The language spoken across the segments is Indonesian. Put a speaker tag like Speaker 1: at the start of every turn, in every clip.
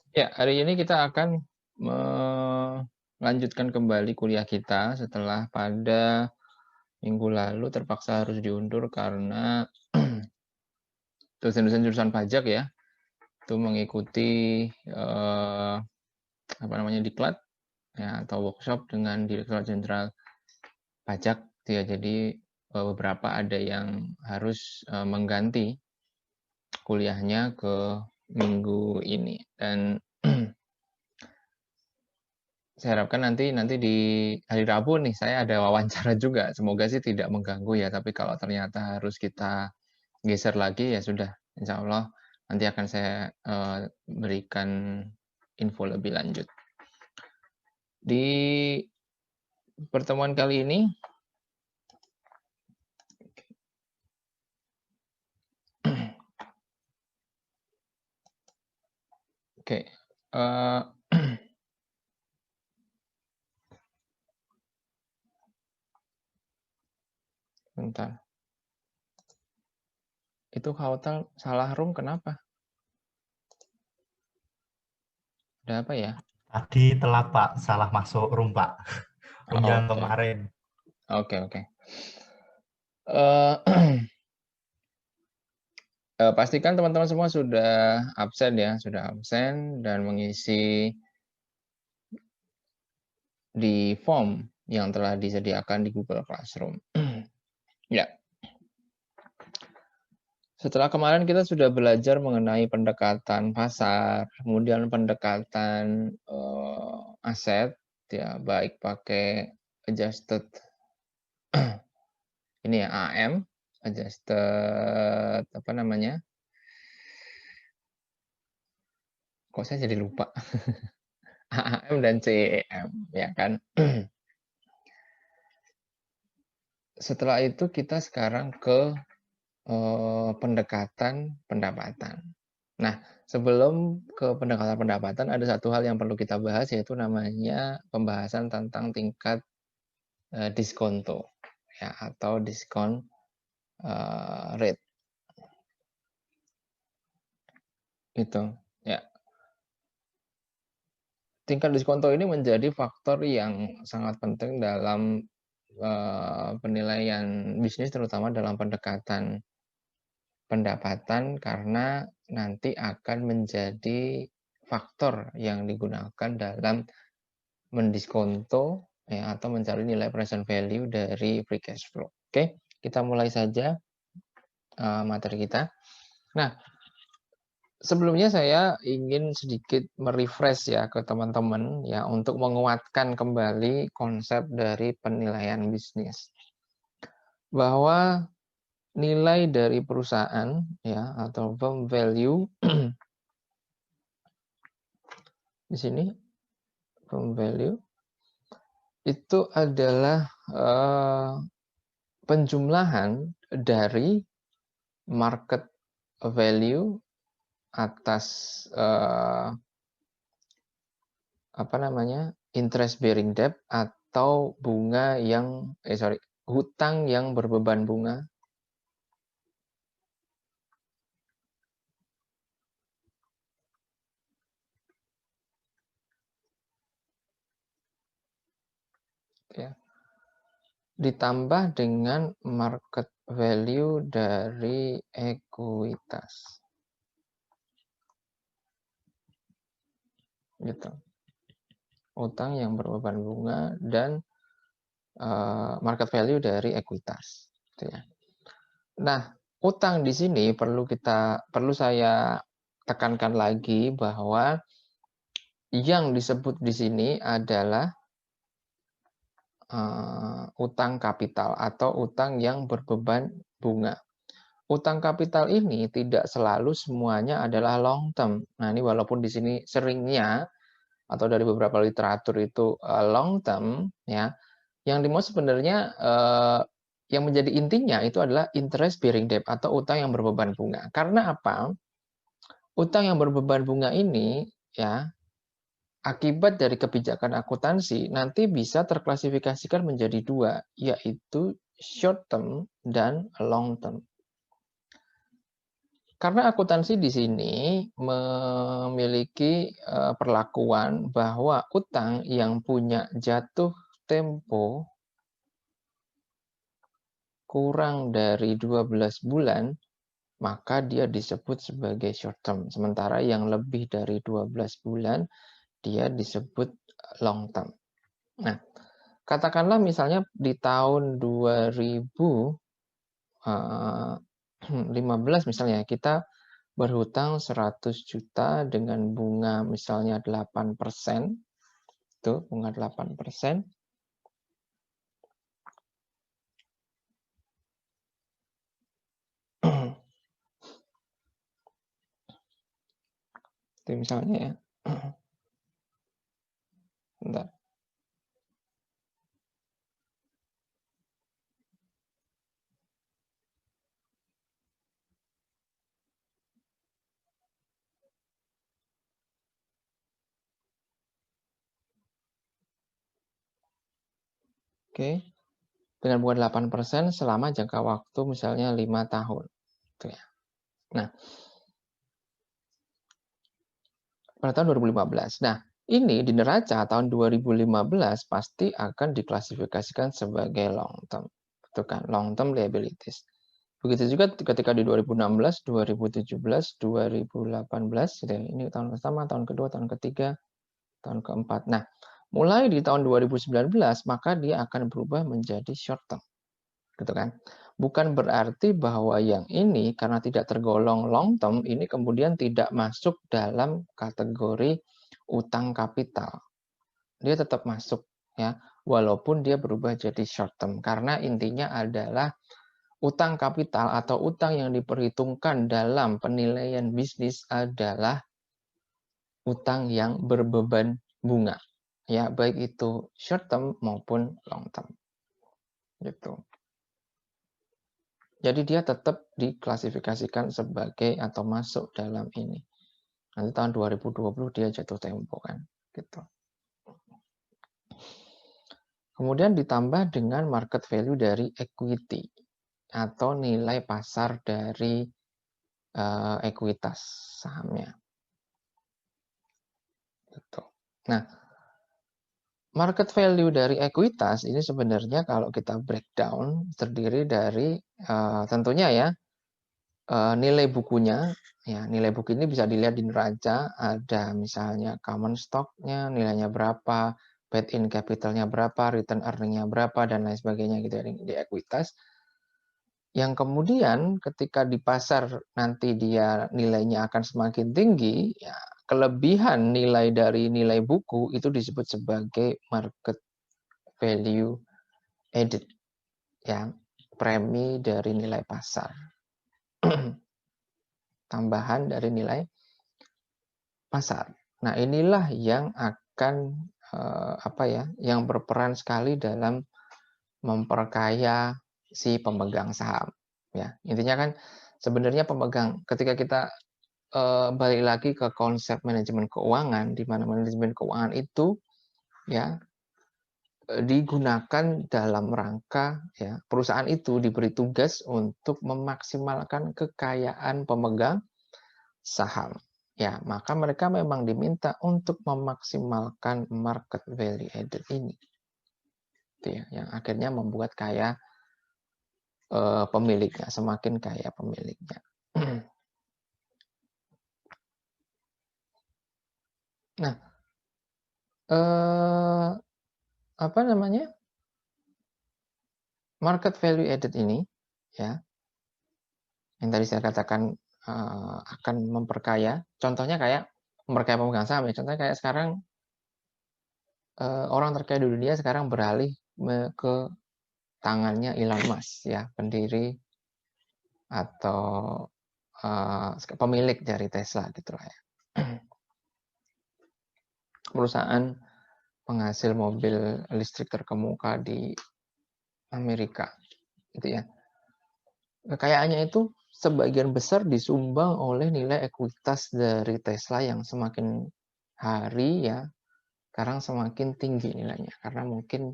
Speaker 1: Ya, hari ini kita akan melanjutkan kembali kuliah kita setelah pada minggu lalu terpaksa harus diundur karena dosen-dosen jurusan pajak ya, itu mengikuti apa namanya diklat ya atau workshop dengan Direktorat Jenderal Pajak gitu ya. Jadi beberapa ada yang harus mengganti kuliahnya ke minggu ini dan saya harapkan nanti di hari Rabu nih saya ada wawancara juga. Semoga sih tidak mengganggu ya, tapi kalau ternyata harus kita geser lagi ya sudah, insya Allah nanti akan saya berikan info lebih lanjut. Di pertemuan kali ini oke, bentar. Itu Kautal salah room kenapa? Ada apa ya?
Speaker 2: Tadi telat Pak, salah masuk room Pak. Room yang
Speaker 1: Oke,
Speaker 2: kemarin.
Speaker 1: oke. Pastikan teman-teman semua sudah absen ya, sudah absen dan mengisi di form yang telah disediakan di Google Classroom. Ya, setelah kemarin kita sudah belajar mengenai pendekatan pasar, kemudian pendekatan aset, ya baik pakai adjusted ini ya AM, adjusted apa namanya? Kok saya jadi lupa? AM dan CEM, ya kan? Setelah itu kita sekarang ke pendekatan pendapatan. Nah, sebelum ke pendekatan pendapatan ada satu hal yang perlu kita bahas yaitu namanya pembahasan tentang tingkat, diskonto ya atau diskon, rate itu, ya. Tingkat diskonto ini menjadi faktor yang sangat penting dalam, penilaian bisnis terutama dalam pendekatan pendapatan karena nanti akan menjadi faktor yang digunakan dalam mendiskonto ya atau mencari nilai present value dari free cash flow. Oke, kita mulai saja materi kita. Nah, sebelumnya saya ingin sedikit merefresh ya ke teman-teman ya untuk menguatkan kembali konsep dari penilaian bisnis. Bahwa nilai dari perusahaan ya atau firm value di sini firm value itu adalah penjumlahan dari market value atas apa namanya interest bearing debt atau bunga yang hutang yang berbeban bunga ya ditambah dengan market value dari ekuitas gitu. Utang yang berbeban bunga dan market value dari ekuitas gitu ya. Nah, utang di sini perlu saya tekankan lagi bahwa yang disebut di sini adalah utang kapital atau utang yang berbeban bunga. Utang kapital ini tidak selalu semuanya adalah long term. Nah, ini walaupun di sini seringnya atau dari beberapa literatur itu long term ya, yang dimaksud sebenarnya yang menjadi intinya itu adalah interest bearing debt atau utang yang berbeban bunga. Karena apa? Utang yang berbeban bunga ini ya akibat dari kebijakan akuntansi nanti bisa terklasifikasikan menjadi dua, yaitu short term dan long term. Karena akuntansi di sini memiliki perlakuan bahwa utang yang punya jatuh tempo kurang dari 12 bulan, maka dia disebut sebagai short term. Sementara yang lebih dari 12 bulan, dia disebut long term. Nah, katakanlah misalnya di tahun 2015 misalnya kita berhutang 100 juta dengan bunga misalnya 8%, itu bunga 8%. Itu misalnya ya. Bentar. Oke. Dengan bunga 8% selama jangka waktu misalnya 5 tahun. Gitu ya. Nah, pada tahun 2015. Nah, ini di neraca tahun 2015 pasti akan diklasifikasikan sebagai long term. Itu kan, long term liabilities. Begitu juga ketika di 2016, 2017, 2018, ini tahun pertama, tahun kedua, tahun ketiga, tahun keempat. Nah, mulai di tahun 2019, maka dia akan berubah menjadi short term. Gitu kan? Bukan berarti bahwa yang ini karena tidak tergolong long term, ini kemudian tidak masuk dalam kategori utang kapital. Dia tetap masuk ya, walaupun dia berubah jadi short term. Karena intinya adalah utang kapital atau utang yang diperhitungkan dalam penilaian bisnis adalah utang yang berbeban bunga. Ya, baik itu short term maupun long term. Gitu. Jadi dia tetap diklasifikasikan sebagai atau masuk dalam ini. Nanti tahun 2020 dia jatuh tempo kan, gitu. Kemudian ditambah dengan market value dari equity atau nilai pasar dari ekuitas sahamnya. Gitu. Nah, market value dari ekuitas ini sebenarnya kalau kita breakdown terdiri dari tentunya ya nilai bukunya. Ya, nilai buku ini bisa dilihat di neraca, ada misalnya common stock-nya nilainya berapa, paid-in capital-nya berapa, return earning-nya berapa, dan lain sebagainya gitu ya, di ekuitas. Yang kemudian ketika di pasar nanti dia nilainya akan semakin tinggi, ya, kelebihan nilai dari nilai buku itu disebut sebagai market value added, ya, premi dari nilai pasar. Tambahan dari nilai pasar. Nah, inilah yang akan yang berperan sekali dalam memperkaya si pemegang saham. Ya, intinya kan sebenarnya pemegang ketika kita balik lagi ke konsep manajemen keuangan, di mana manajemen keuangan itu ya digunakan dalam rangka ya perusahaan itu diberi tugas untuk memaksimalkan kekayaan pemegang saham. Ya, maka mereka memang diminta untuk memaksimalkan market value added ini. Itu ya, yang akhirnya membuat kaya pemiliknya, semakin kaya pemiliknya. Nah, apa namanya? Market value added ini ya, yang tadi saya katakan akan memperkaya. Contohnya kayak memperkaya pemegang saham ya. Contohnya kayak sekarang orang terkaya di dunia sekarang beralih ke tangannya Elon Musk ya, pendiri atau pemilik dari Tesla gitu lah ya. Perusahaan penghasil mobil listrik terkemuka di Amerika gitu ya. Kekayaannya itu sebagian besar disumbang oleh nilai ekuitas dari Tesla yang semakin hari ya sekarang semakin tinggi nilainya karena mungkin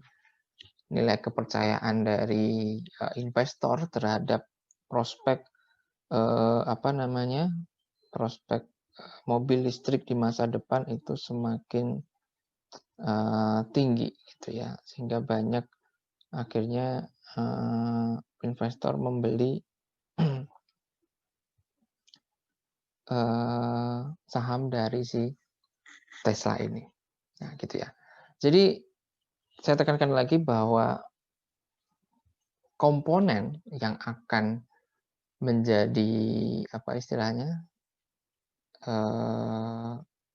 Speaker 1: nilai kepercayaan dari investor terhadap prospek apa namanya, prospek mobil listrik di masa depan itu semakin tinggi gitu ya, sehingga banyak akhirnya investor membeli saham dari si Tesla ini. Nah, gitu ya. Jadi saya tekankan lagi bahwa komponen yang akan menjadi apa istilahnya,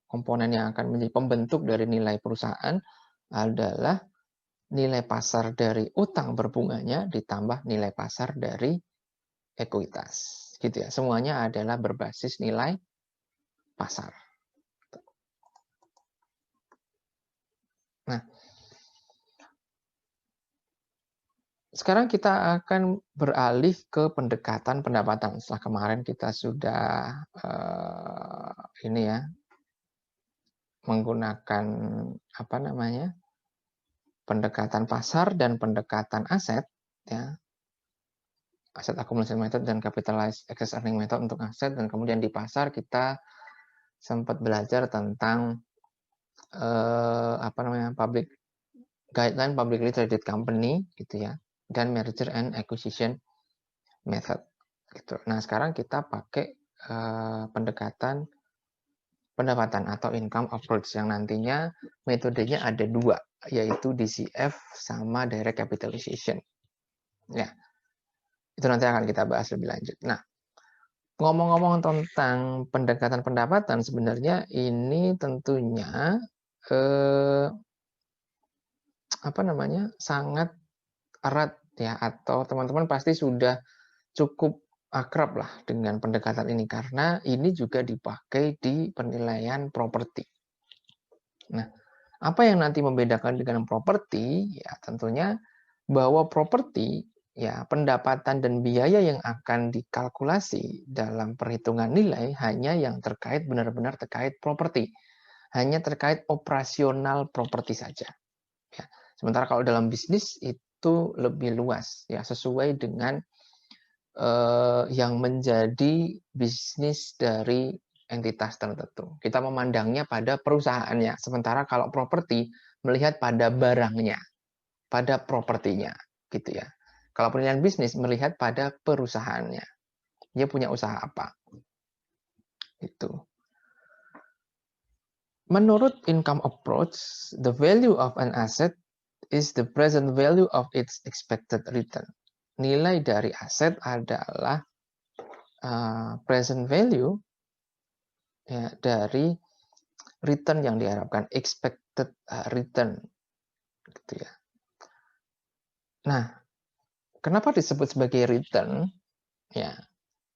Speaker 1: komponen yang akan menjadi pembentuk dari nilai perusahaan adalah nilai pasar dari utang berbunganya ditambah nilai pasar dari ekuitas, gitu ya. Semuanya adalah berbasis nilai pasar. Nah, sekarang kita akan beralih ke pendekatan pendapatan. Setelah kemarin kita sudah ini ya, menggunakan apa namanya, pendekatan pasar dan pendekatan aset, ya, aset accumulation method dan capitalized excess earning method untuk aset, dan kemudian di pasar kita sempat belajar tentang apa namanya, guideline publicly traded company gitu ya, dan merger and acquisition method gitu. Nah, sekarang kita pakai pendekatan pendapatan atau income approach yang nantinya metodenya ada dua, yaitu DCF sama direct capitalization. Ya, itu nanti akan kita bahas lebih lanjut. Nah, ngomong-ngomong tentang pendekatan pendapatan, sebenarnya ini tentunya apa namanya, sangat erat ya, atau teman-teman pasti sudah cukup akrab lah dengan pendekatan ini karena ini juga dipakai di penilaian properti. Nah, apa yang nanti membedakan dengan properti? Ya, tentunya bahwa properti ya, pendapatan dan biaya yang akan dikalkulasi dalam perhitungan nilai hanya yang terkait benar-benar terkait properti. Hanya terkait operasional properti saja. Ya. Sementara kalau dalam bisnis itu lebih luas ya, sesuai dengan yang menjadi bisnis dari entitas tertentu. Kita memandangnya pada perusahaannya, sementara kalau properti melihat pada barangnya, pada propertinya, gitu ya. Kalau penilaian bisnis melihat pada perusahaannya, dia punya usaha apa, itu. Menurut income approach, the value of an asset is the present value of its expected return. Nilai dari aset adalah present value ya, dari return yang diharapkan, expected return, gitu ya. Nah, kenapa disebut sebagai return? Ya,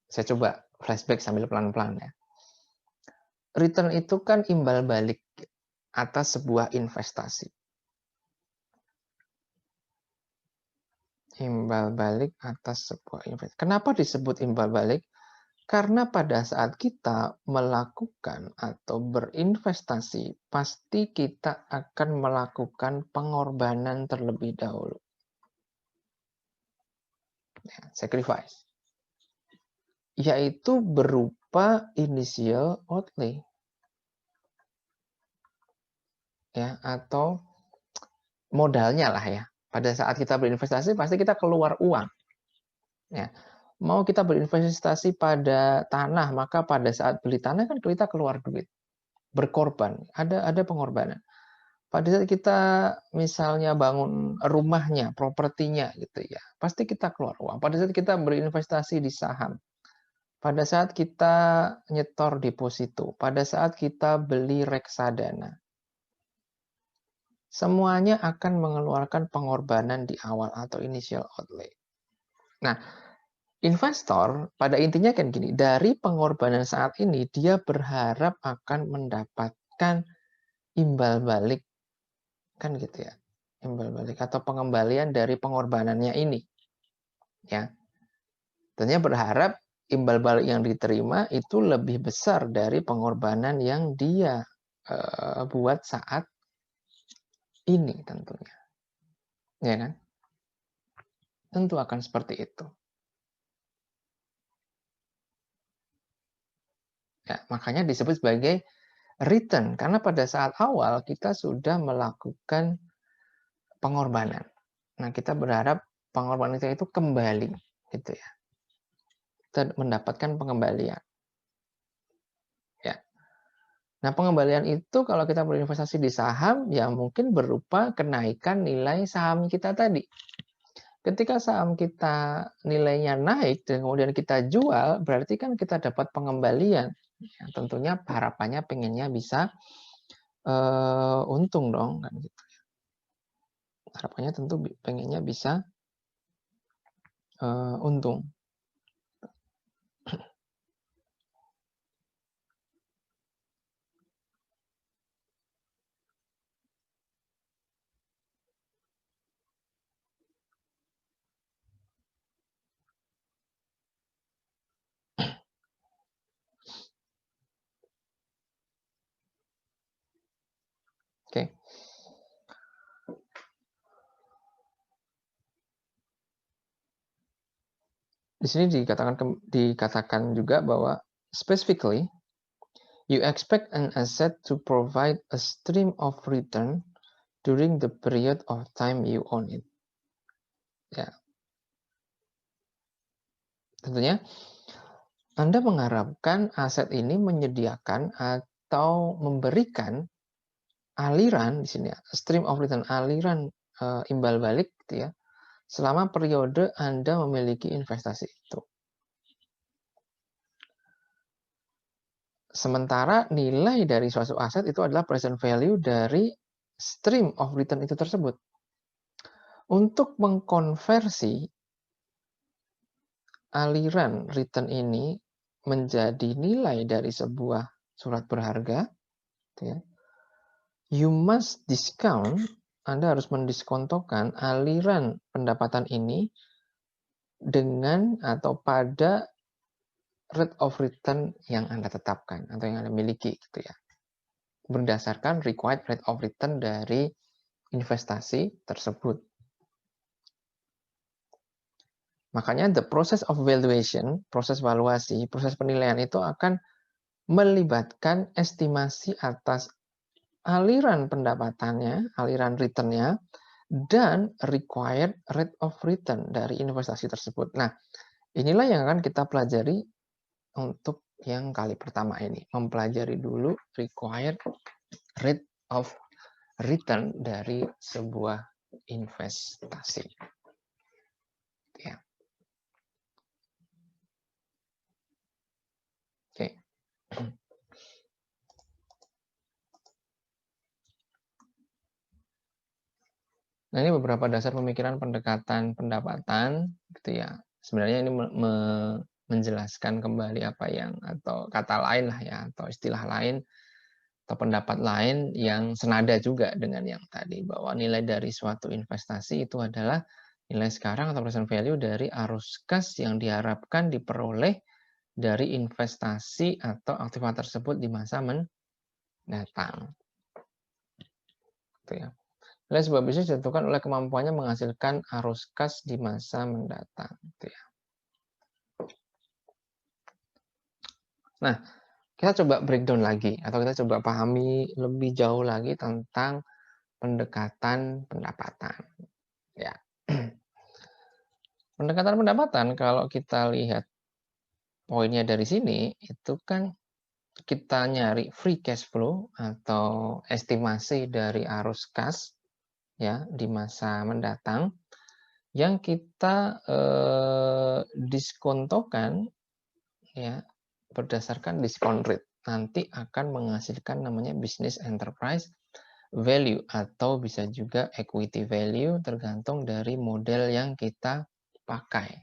Speaker 1: saya coba flashback sambil pelan-pelan ya. Return itu kan imbal balik atas sebuah investasi. Imbal balik atas sebuah investasi. Kenapa disebut imbal balik? Karena pada saat kita melakukan atau berinvestasi, pasti kita akan melakukan pengorbanan terlebih dahulu. Ya, sacrifice. Yaitu berupa initial outlay. Ya, atau modalnya lah ya. Pada saat kita berinvestasi, pasti kita keluar uang. Ya. Mau kita berinvestasi pada tanah, maka pada saat beli tanah kan kita keluar duit, berkorban, ada pengorbanan. Pada saat kita misalnya bangun rumahnya, propertinya gitu ya, pasti kita keluar uang. Pada saat kita berinvestasi di saham, pada saat kita nyetor deposito, pada saat kita beli reksadana, semuanya akan mengeluarkan pengorbanan di awal atau initial outlay. Nah, investor pada intinya kan gini, dari pengorbanan saat ini dia berharap akan mendapatkan imbal balik, kan gitu ya, imbal balik atau pengembalian dari pengorbanannya ini, ya. Tentunya berharap imbal balik yang diterima itu lebih besar dari pengorbanan yang dia buat saat ini tentunya, ya kan? Tentu akan seperti itu. Ya, makanya disebut sebagai return, karena pada saat awal kita sudah melakukan pengorbanan. Nah, kita berharap pengorbanan itu kembali, gitu ya. Kita mendapatkan pengembalian. Ya. Nah, pengembalian itu kalau kita berinvestasi di saham, ya mungkin berupa kenaikan nilai saham kita tadi. Ketika saham kita nilainya naik dan kemudian kita jual, berarti kan kita dapat pengembalian. Ya, tentunya harapannya pengennya bisa untung dong, kan gitu. Harapannya tentu pengennya bisa untung. Oke. Di sini dikatakan juga bahwa specifically you expect an asset to provide a stream of return during the period of time you own it. Ya. Tentunya Anda mengharapkan aset ini menyediakan atau memberikan aliran di sini ya, stream of return, aliran imbal balik gitu ya, selama periode Anda memiliki investasi itu. Sementara nilai dari suatu aset itu adalah present value dari stream of return itu tersebut. Untuk mengkonversi aliran return ini menjadi nilai dari sebuah surat berharga, ya, you must discount, Anda harus mendiskontokan aliran pendapatan ini dengan atau pada rate of return yang Anda tetapkan atau yang Anda miliki gitu ya. Berdasarkan required rate of return dari investasi tersebut. Makanya the process of valuation, proses valuasi, proses penilaian itu akan melibatkan estimasi atas aliran pendapatannya, aliran return-nya, dan required rate of return dari investasi tersebut. Nah, inilah yang akan kita pelajari untuk yang kali pertama ini. Mempelajari dulu required rate of return dari sebuah investasi. Ya. Oke. Nah, ini beberapa dasar pemikiran pendekatan pendapatan, gitu ya. Sebenarnya ini menjelaskan kembali apa yang atau kata lain lah ya, atau istilah lain atau pendapat lain yang senada juga dengan yang tadi, bahwa nilai dari suatu investasi itu adalah nilai sekarang atau present value dari arus kas yang diharapkan diperoleh dari investasi atau aktiva tersebut di masa mendatang. Gitu ya. Nilai sebuah bisnis ditentukan oleh kemampuannya menghasilkan arus kas di masa mendatang. Gitu ya. Nah, kita coba breakdown lagi, atau kita coba pahami lebih jauh lagi tentang pendekatan pendapatan. Ya. Pendekatan pendapatan, kalau kita lihat poinnya dari sini, itu kan kita nyari free cash flow atau estimasi dari arus kas ya di masa mendatang yang kita diskontokan ya berdasarkan discount rate, nanti akan menghasilkan namanya business enterprise value atau bisa juga equity value tergantung dari model yang kita pakai.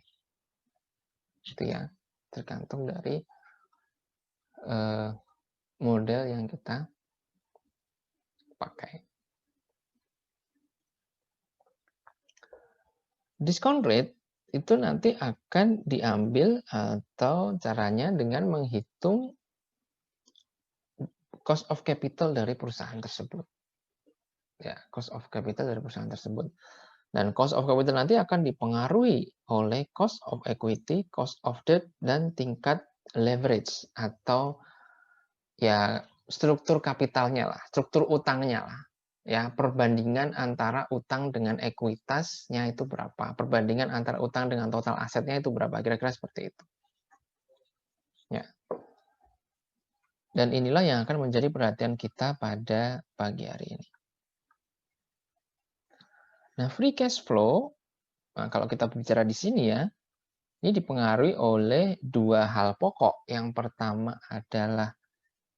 Speaker 1: Itu ya, tergantung dari model yang kita pakai. Discount rate itu nanti akan diambil atau caranya dengan menghitung cost of capital dari perusahaan tersebut. Ya, cost of capital dari perusahaan tersebut. Dan cost of capital nanti akan dipengaruhi oleh cost of equity, cost of debt, dan tingkat leverage atau ya struktur kapitalnya lah, struktur utangnya lah. Ya, perbandingan antara utang dengan ekuitasnya itu berapa? Perbandingan antara utang dengan total asetnya itu berapa? Kira-kira seperti itu. Ya. Dan inilah yang akan menjadi perhatian kita pada pagi hari ini. Nah, free cash flow, nah kalau kita bicara di sini ya, ini dipengaruhi oleh dua hal pokok. Yang pertama adalah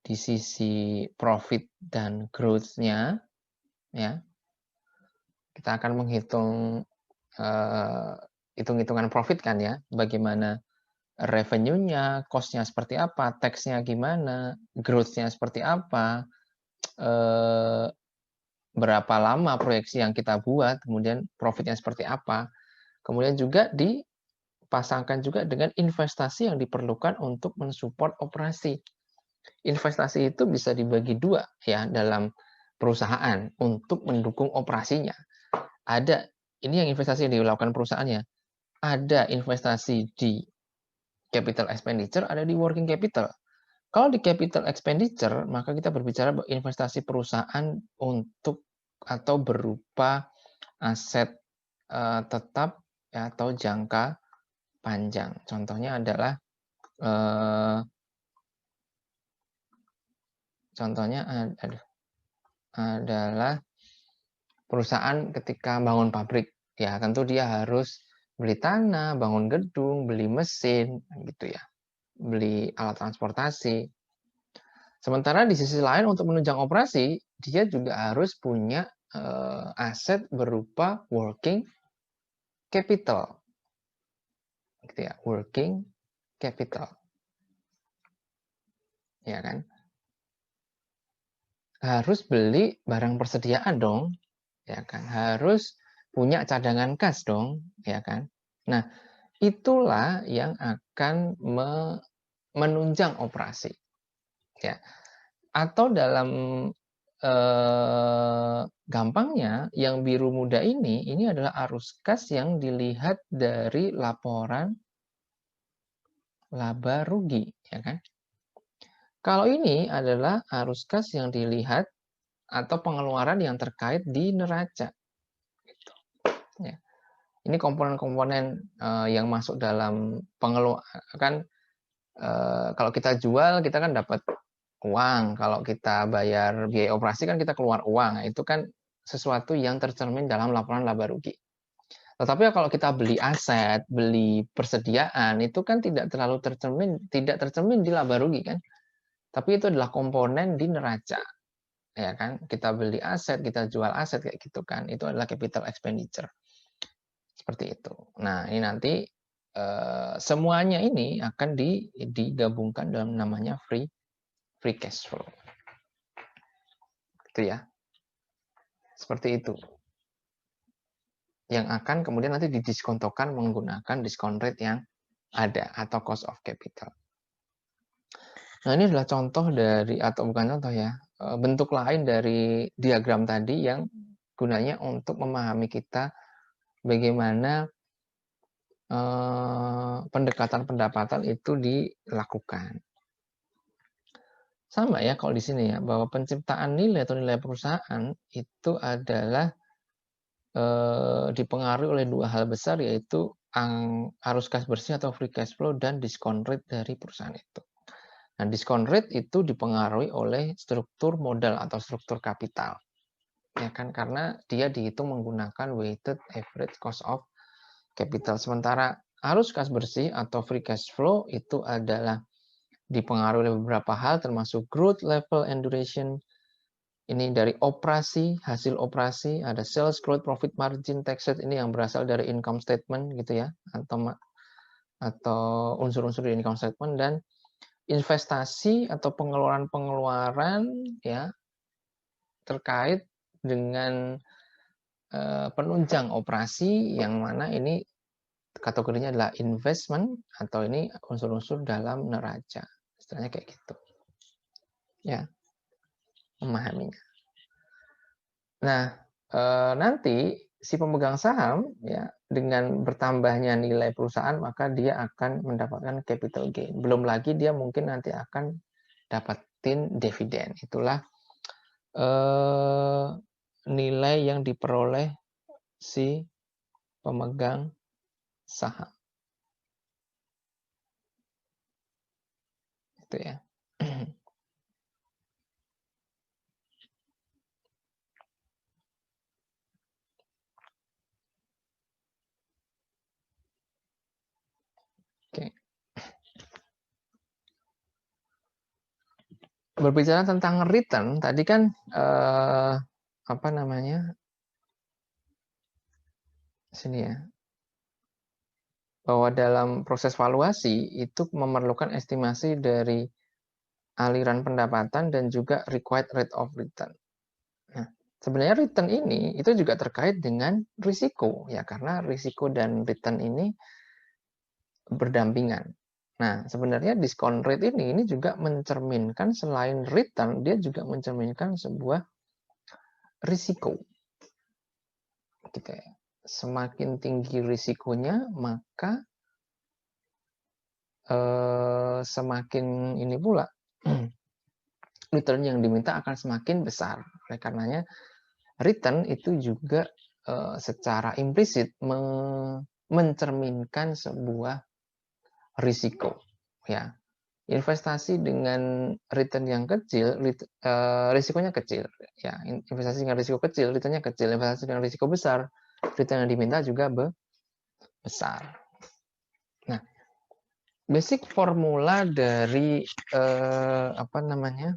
Speaker 1: di sisi profit dan growth-nya, ya. Kita akan menghitung hitung-hitungan profit kan ya, bagaimana revenue-nya, cost-nya seperti apa, tax-nya gimana, growth-nya seperti apa, berapa lama proyeksi yang kita buat, kemudian profit-nya seperti apa. Kemudian juga dipasangkan juga dengan investasi yang diperlukan untuk mensupport operasi. Investasi itu bisa dibagi dua ya dalam perusahaan untuk mendukung operasinya. Ada, ini yang investasi yang dilakukan perusahaannya. Ada investasi di capital expenditure, ada di working capital. Kalau di capital expenditure, maka kita berbicara investasi perusahaan untuk atau berupa aset tetap ya, atau jangka panjang. Contohnya adalah adalah perusahaan ketika bangun pabrik. Ya, tentu dia harus beli tanah, bangun gedung, beli mesin, gitu ya. Beli alat transportasi. Sementara di sisi lain untuk menunjang operasi, dia juga harus punya aset berupa working capital. Gitu ya, working capital. Ya kan? Harus beli barang persediaan dong, ya kan? Harus punya cadangan kas dong, ya kan? Nah, itulah yang akan menunjang operasi. Ya. Atau dalam gampangnya, yang biru muda ini adalah arus kas yang dilihat dari laporan laba rugi, ya kan? Kalau ini adalah arus kas yang dilihat atau pengeluaran yang terkait di neraca. Gitu. Ya. Ini komponen-komponen yang masuk dalam pengeluaran kan. Kalau kita jual, kita kan dapat uang. Kalau kita bayar biaya operasi kan kita keluar uang. Nah, itu kan sesuatu yang tercermin dalam laporan laba rugi. Tetapi kalau kita beli aset, beli persediaan, itu kan tidak tercermin di laba rugi kan. Tapi itu adalah komponen di neraca. Ya kan? Kita beli aset, kita jual aset kayak gitu kan. Itu adalah capital expenditure. Seperti itu. Nah, ini nanti semuanya ini akan digabungkan dalam namanya free cash flow. Itu ya. Seperti itu. Yang akan kemudian nanti didiskontokan menggunakan discount rate yang ada atau cost of capital. Nah, ini adalah contoh dari, atau bukan contoh ya, bentuk lain dari diagram tadi yang gunanya untuk memahami kita bagaimana pendekatan pendapatan itu dilakukan. Sama ya kalau di sini ya, bahwa penciptaan nilai atau nilai perusahaan itu adalah dipengaruhi oleh dua hal besar, yaitu arus kas bersih atau free cash flow dan discount rate dari perusahaan itu. Nah, discount rate itu dipengaruhi oleh struktur modal atau struktur kapital. Ya kan, karena dia dihitung menggunakan weighted average cost of capital. Sementara arus kas bersih atau free cash flow itu adalah dipengaruhi oleh beberapa hal, termasuk growth level and duration. Ini dari operasi, hasil operasi, ada sales growth, profit margin, tax rate, ini yang berasal dari income statement gitu ya, atau unsur-unsur di income statement, dan investasi atau pengeluaran-pengeluaran ya terkait dengan penunjang operasi, yang mana ini kategorinya adalah investment atau ini unsur-unsur dalam neraca. Istilahnya kayak gitu. Ya. Memahaminya. Nah, nanti si pemegang saham ya dengan bertambahnya nilai perusahaan, maka dia akan mendapatkan capital gain. Belum lagi dia mungkin nanti akan dapat in dividend. Itulah nilai yang diperoleh si pemegang saham. Itu ya. Oke. Berbicara tentang return, tadi kan apa namanya? Sini ya. Bahwa dalam proses valuasi itu memerlukan estimasi dari aliran pendapatan dan juga required rate of return. Nah, sebenarnya return ini itu juga terkait dengan risiko ya, karena risiko dan return ini berdampingan. Nah, sebenarnya diskon rate ini juga mencerminkan selain return, dia juga mencerminkan sebuah risiko. Gitu ya. Semakin tinggi risikonya, maka semakin ini pula return yang diminta akan semakin besar. Oleh karenanya, return itu juga secara implisit mencerminkan sebuah risiko. Ya, investasi dengan return yang kecil, risikonya kecil. Ya, investasi dengan risiko kecil, returnnya kecil. Investasi dengan risiko besar, return yang diminta juga besar. Nah, basic formula dari apa namanya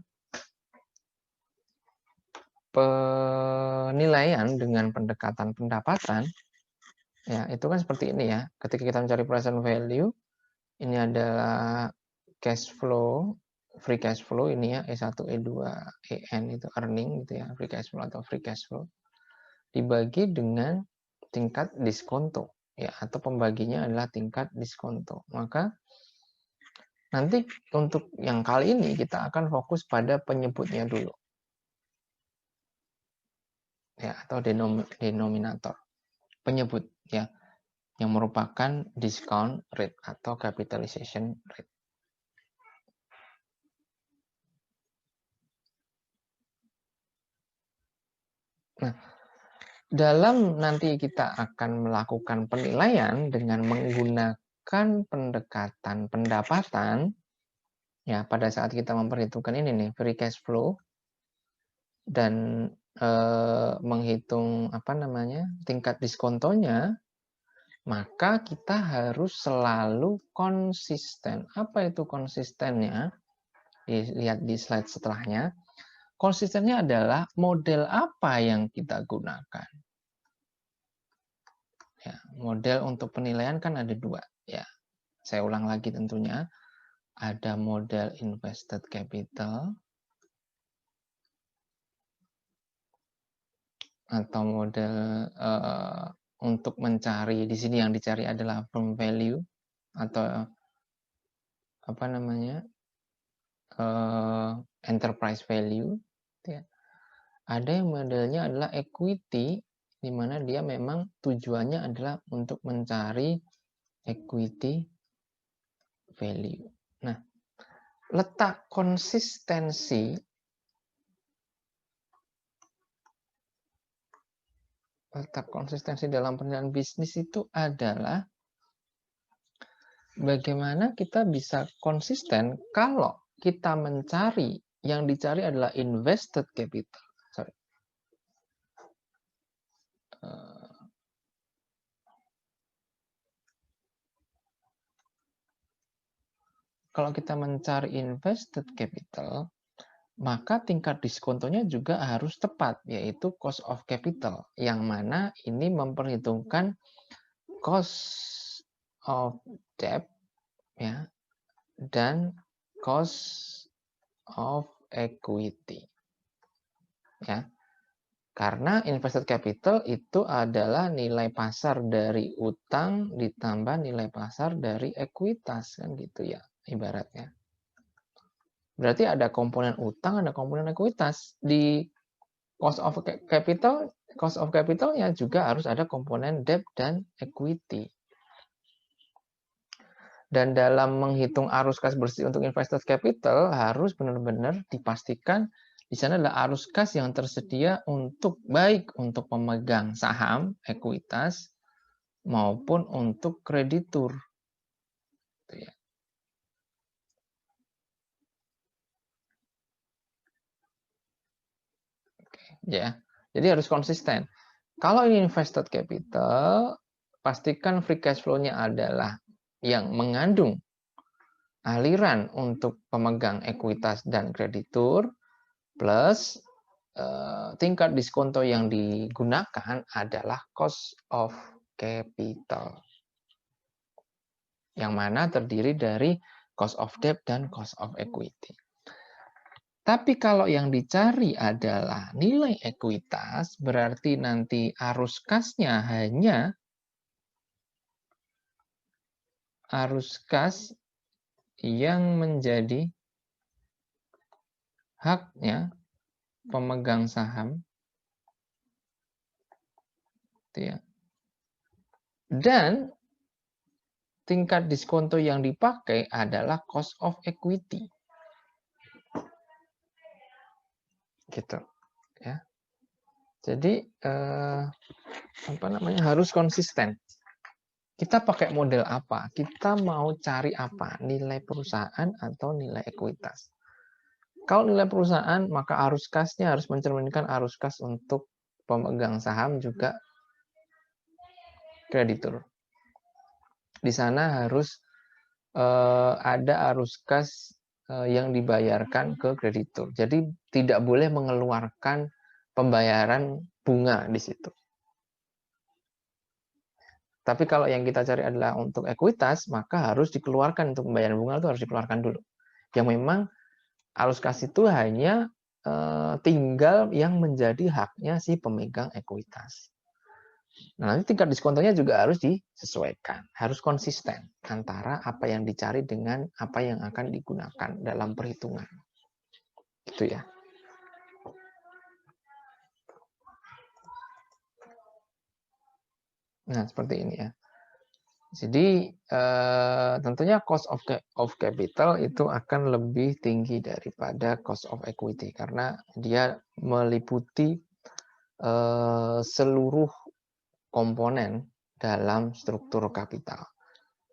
Speaker 1: penilaian dengan pendekatan pendapatan, ya itu kan seperti ini ya. Ketika kita mencari present value, ini adalah cash flow, free cash flow ini ya, E1, E2, EN itu earning gitu ya, free cash flow atau free cash flow. Dibagi dengan tingkat diskonto ya, atau pembaginya adalah tingkat diskonto. Maka nanti untuk yang kali ini kita akan fokus pada penyebutnya dulu. Ya, atau denominator. Penyebut ya, yang merupakan discount rate atau capitalization rate. Nah, dalam nanti kita akan melakukan penilaian dengan menggunakan pendekatan pendapatan, ya pada saat kita memperhitungkan ini nih, free cash flow, dan menghitung apa namanya tingkat diskontonya, maka kita harus selalu konsisten. Apa itu konsistennya? Dilihat di slide setelahnya. Konsistennya adalah model apa yang kita gunakan. Ya, model untuk penilaian kan ada dua. Ya, saya ulang lagi tentunya. Ada model invested capital atau model untuk mencari, di sini yang dicari adalah firm value atau apa namanya enterprise value. Ya. Ada yang modelnya adalah equity, di mana dia memang tujuannya adalah untuk mencari equity value. Nah, letak konsistensi dalam penilaian bisnis itu adalah bagaimana kita bisa konsisten kalau kita mencari, yang dicari adalah invested capital. Sorry. Kalau kita mencari invested capital, maka tingkat diskontonya juga harus tepat, yaitu cost of capital, yang mana ini memperhitungkan cost of debt ya, dan cost of equity. Ya. Karena invested capital itu adalah nilai pasar dari utang ditambah nilai pasar dari ekuitas, kan gitu ya ibaratnya. Berarti ada komponen utang, ada komponen ekuitas. Di cost of capitalnya juga harus ada komponen debt dan equity. Dan dalam menghitung arus kas bersih untuk invested capital harus benar-benar dipastikan di sana adalah arus kas yang tersedia untuk baik untuk pemegang saham, ekuitas, maupun untuk kreditur. Ya, jadi harus konsisten. Kalau ini invested capital, pastikan free cash flow-nya adalah yang mengandung aliran untuk pemegang ekuitas dan kreditur, plus tingkat diskonto yang digunakan adalah cost of capital. Yang mana terdiri dari cost of debt dan cost of equity. Tapi kalau yang dicari adalah nilai ekuitas, berarti nanti arus kasnya hanya arus kas yang menjadi haknya pemegang saham. Dan tingkat diskonto yang dipakai adalah cost of equity. Gitu ya. Jadi harus konsisten. Kita pakai model apa? Kita mau cari apa? Nilai perusahaan atau nilai ekuitas? Kalau nilai perusahaan, maka arus kasnya harus mencerminkan arus kas untuk pemegang saham juga kreditur. Di sana harus ada arus kas yang dibayarkan ke kreditur. Jadi tidak boleh mengeluarkan pembayaran bunga di situ. Tapi kalau yang kita cari adalah untuk ekuitas, maka harus dikeluarkan untuk pembayaran bunga itu harus dikeluarkan dulu. Yang memang arus kas itu hanya tinggal yang menjadi haknya si pemegang ekuitas. Nah, nanti tingkat diskontonya juga harus disesuaikan, harus konsisten antara apa yang dicari dengan apa yang akan digunakan dalam perhitungan. Gitu ya. Nah, seperti ini ya. Jadi tentunya cost of capital itu akan lebih tinggi daripada cost of equity karena dia meliputi seluruh komponen dalam struktur kapital.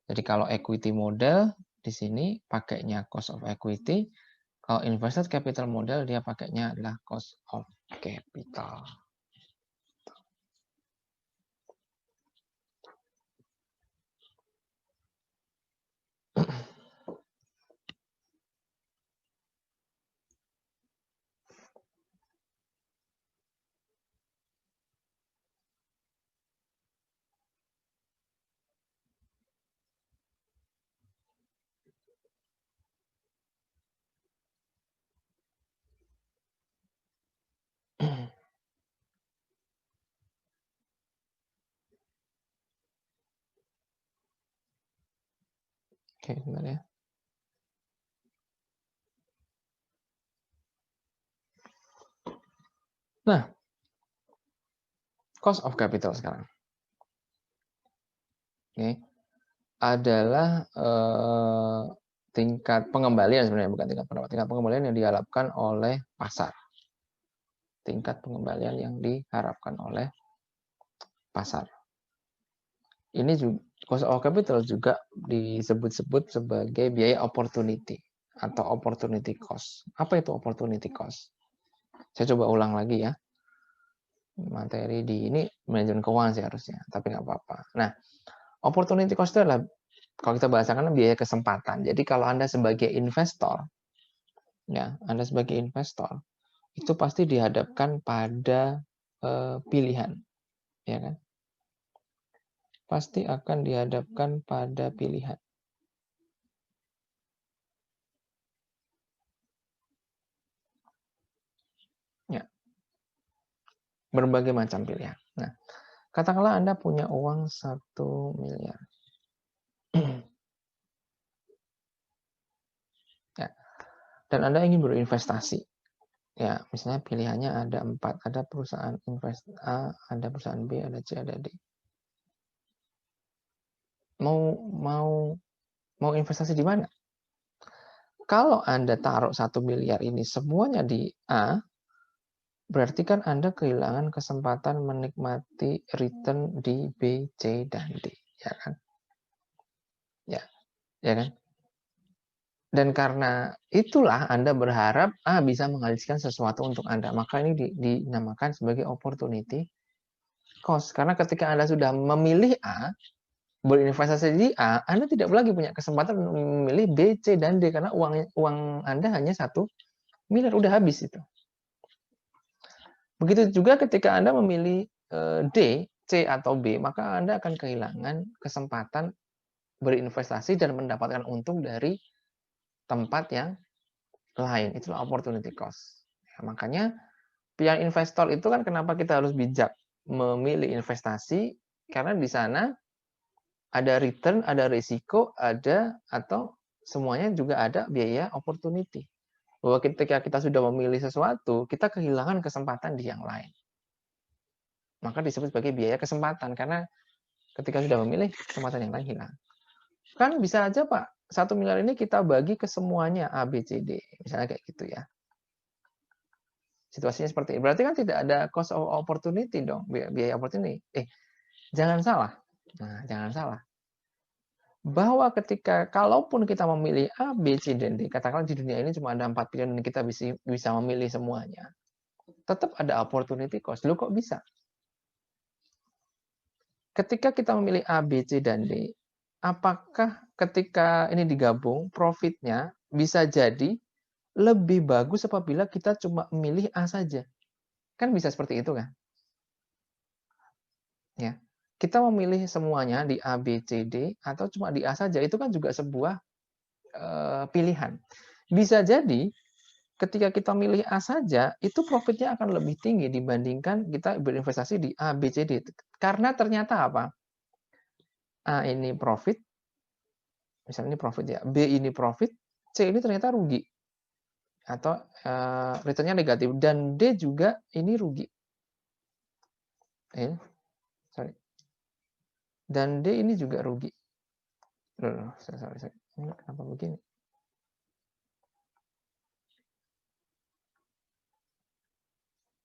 Speaker 1: Jadi kalau equity model di sini pakainya cost of equity, kalau invested capital model dia pakainya adalah cost of capital. Oke, bentar ya. Nah, cost of capital sekarang. Oke. Adalah tingkat pengembalian sebenarnya, bukan tingkat pendapat. Tingkat pengembalian yang diharapkan oleh pasar. Tingkat pengembalian yang diharapkan oleh pasar. Ini juga cost of capital juga disebut-sebut sebagai biaya opportunity atau opportunity cost. Apa itu opportunity cost? Saya coba ulang lagi ya. Materi di ini manajemen keuangan sih harusnya, tapi nggak apa-apa. Nah, opportunity cost itu adalah kalau kita bahasakan biaya kesempatan. Jadi kalau Anda sebagai investor, ya, Anda sebagai investor itu pasti dihadapkan pada pilihan, ya kan? Pasti akan dihadapkan pada pilihan. Ya. Berbagai macam pilihan. Nah, katakanlah Anda punya uang 1 miliar. Ya. Dan Anda ingin berinvestasi. Ya, misalnya pilihannya ada 4. Ada perusahaan invest A, ada perusahaan B, ada C, ada D. Mau Mau investasi di mana? Kalau Anda taruh 1 miliar ini semuanya di A, berarti kan Anda kehilangan kesempatan menikmati return di B, C, dan D, ya kan? Ya kan? Dan karena itulah Anda berharap A bisa menghasilkan sesuatu untuk Anda. Maka ini dinamakan sebagai opportunity cost. Karena ketika Anda sudah memilih A, berinvestasi di A, Anda tidak lagi punya kesempatan memilih B, C, dan D. Karena uang Anda hanya 1 miliar, udah habis itu. Begitu juga ketika Anda memilih D, C, atau B, maka Anda akan kehilangan kesempatan berinvestasi dan mendapatkan untung dari tempat yang lain. Itulah opportunity cost. Ya, makanya pihak investor itu kan kenapa kita harus bijak memilih investasi, karena di sana ada return, ada risiko, ada atau semuanya juga ada biaya opportunity. Bahwa ketika kita sudah memilih sesuatu, kita kehilangan kesempatan di yang lain. Maka disebut sebagai biaya kesempatan, karena ketika sudah memilih, kesempatan yang lain hilang. Kan bisa aja Pak, 1 miliar ini kita bagi ke semuanya A, B, C, D. Misalnya kayak gitu ya. Situasinya seperti ini. Berarti kan tidak ada cost of opportunity dong, biaya opportunity. Jangan salah. Nah, jangan salah. Bahwa ketika kalaupun kita memilih A, B, C, dan D, katakanlah di dunia ini cuma ada 4 pilihan dan kita bisa memilih semuanya, tetap ada opportunity cost. Loh kok bisa? Ketika kita memilih A, B, C, dan D, apakah ketika ini digabung, profitnya bisa jadi lebih bagus apabila kita cuma memilih A saja? Kan bisa seperti itu kan? Ya. Kita memilih semuanya di A, B, C, D, atau cuma di A saja, itu kan juga sebuah pilihan. Bisa jadi ketika kita milih A saja, itu profitnya akan lebih tinggi dibandingkan kita berinvestasi di A, B, C, D. Karena ternyata apa? A ini profit, misalnya ini profit ya, B ini profit, C ini ternyata rugi. Atau returnnya negatif. Dan D juga ini rugi. Sorry. Dan D ini juga rugi. Sorry. Ini kenapa begini?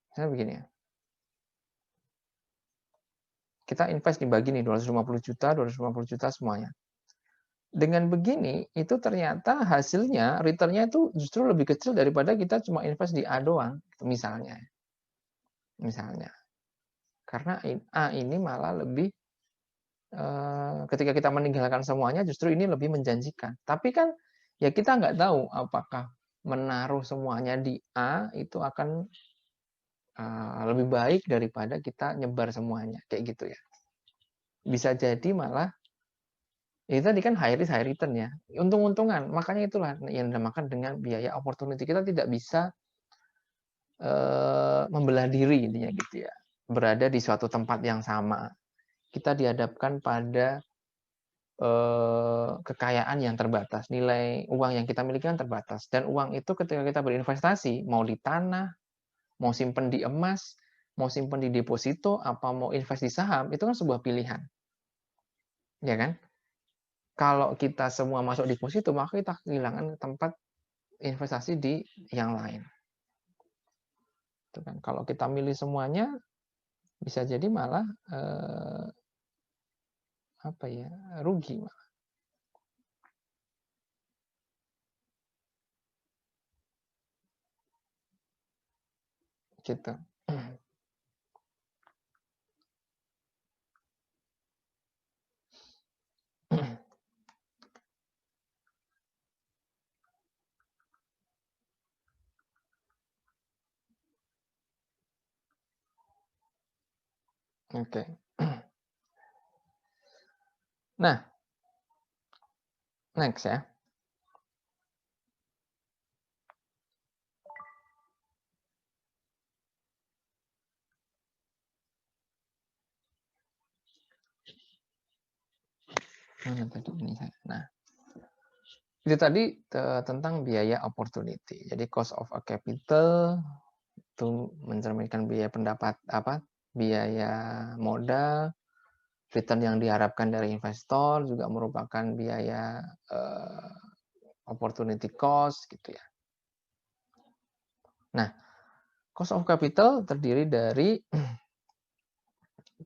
Speaker 1: Misalnya begini ya. Kita invest dibagi nih 250 juta semuanya. Dengan begini, itu ternyata hasilnya, return-nya itu justru lebih kecil daripada kita cuma invest di A doang, misalnya. Karena A ini malah lebih, ketika kita meninggalkan semuanya, justru ini lebih menjanjikan. Tapi kan, ya kita nggak tahu apakah menaruh semuanya di A itu akan lebih baik daripada kita nyebar semuanya, kayak gitu ya. Bisa jadi malah itu tadi kan high risk high return ya, untung-untungan. Makanya itulah yang dinamakan dengan biaya opportunity. Kita tidak bisa membelah diri intinya gitu ya. Berada di suatu tempat yang sama. Kita dihadapkan pada kekayaan yang terbatas, nilai uang yang kita miliki kan terbatas. Dan uang itu ketika kita berinvestasi, mau di tanah, mau simpen di emas, mau simpen di deposito, apa mau invest di saham, itu kan sebuah pilihan. Ya kan? Kalau kita semua masuk deposito, maka kita kehilangan tempat investasi di yang lain. Itu kan. Kalau kita milih semuanya, bisa jadi malah rugi malah. Gitu. Oke. Nah, next ya. Mana tadi ini saya. Nah, itu tadi tentang biaya opportunity. Jadi cost of a capital itu mencerminkan biaya biaya modal, return yang diharapkan dari investor, juga merupakan biaya opportunity cost gitu ya. Nah, cost of capital terdiri dari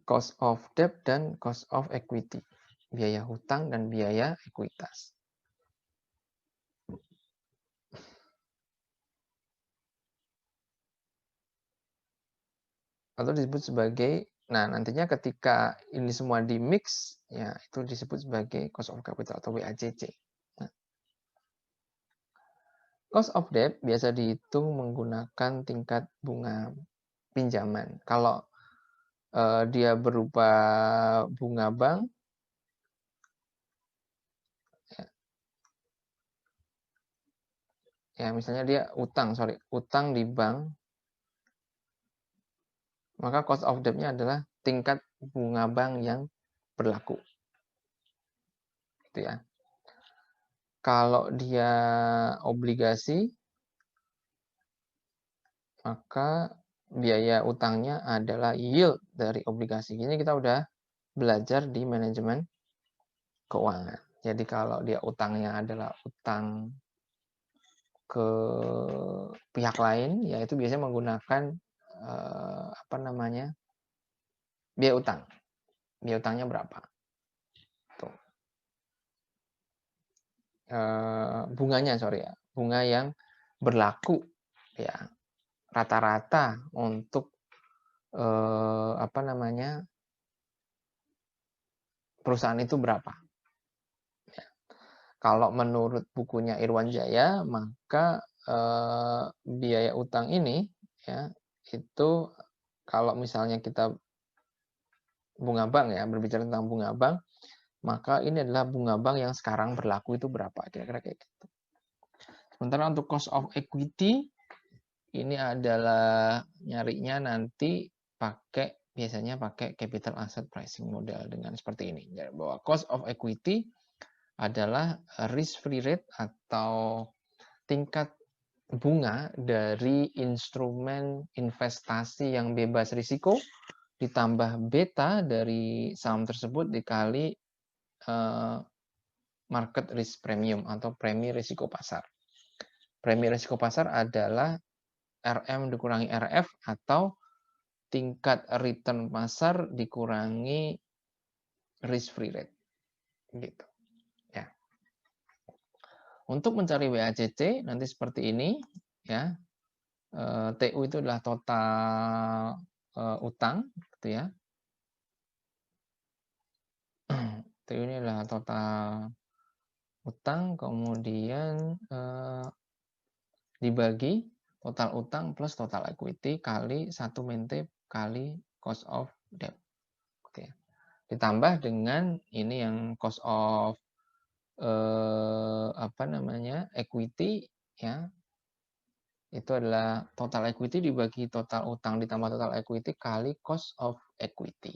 Speaker 1: cost of debt dan cost of equity. Biaya hutang dan biaya ekuitas. Atau disebut sebagai, nah nantinya ketika ini semua di mix, ya itu disebut sebagai cost of capital atau WACC. Nah, cost of debt biasa dihitung menggunakan tingkat bunga pinjaman. Kalau dia berupa bunga bank, ya misalnya dia utang di bank, maka cost of debt-nya adalah tingkat bunga bank yang berlaku. Gitu ya. Kalau dia obligasi, maka biaya utangnya adalah yield dari obligasi. Ini kita udah belajar di manajemen keuangan. Jadi kalau dia utangnya adalah utang ke pihak lain, yaitu biasanya menggunakan biaya utang. Biaya utangnya berapa? Tuh. Bunganya, bunga yang berlaku ya rata-rata untuk perusahaan itu berapa? Ya. Kalau menurut bukunya Irwan Jaya, maka biaya utang ini ya itu kalau misalnya kita bunga bank ya, berbicara tentang bunga bank, maka ini adalah bunga bank yang sekarang berlaku itu berapa, kira-kira kayak gitu. Sementara untuk cost of equity, ini adalah nyarinya nanti biasanya pakai capital asset pricing model dengan seperti ini. Jadi bahwa cost of equity adalah risk free rate atau tingkat bunga dari instrumen investasi yang bebas risiko ditambah beta dari saham tersebut dikali market risk premium atau premi risiko pasar. Premi risiko pasar adalah RM dikurangi RF atau tingkat return pasar dikurangi risk free rate. Gitu. Ya. Untuk mencari WACC nanti seperti ini ya. TU itu adalah total utang gitu ya. TU ini adalah total utang, kemudian dibagi total utang plus total equity kali 1 mente kali cost of debt. Oke. Ditambah dengan ini yang cost of equity ya. Itu adalah total equity dibagi total utang ditambah total equity kali cost of equity.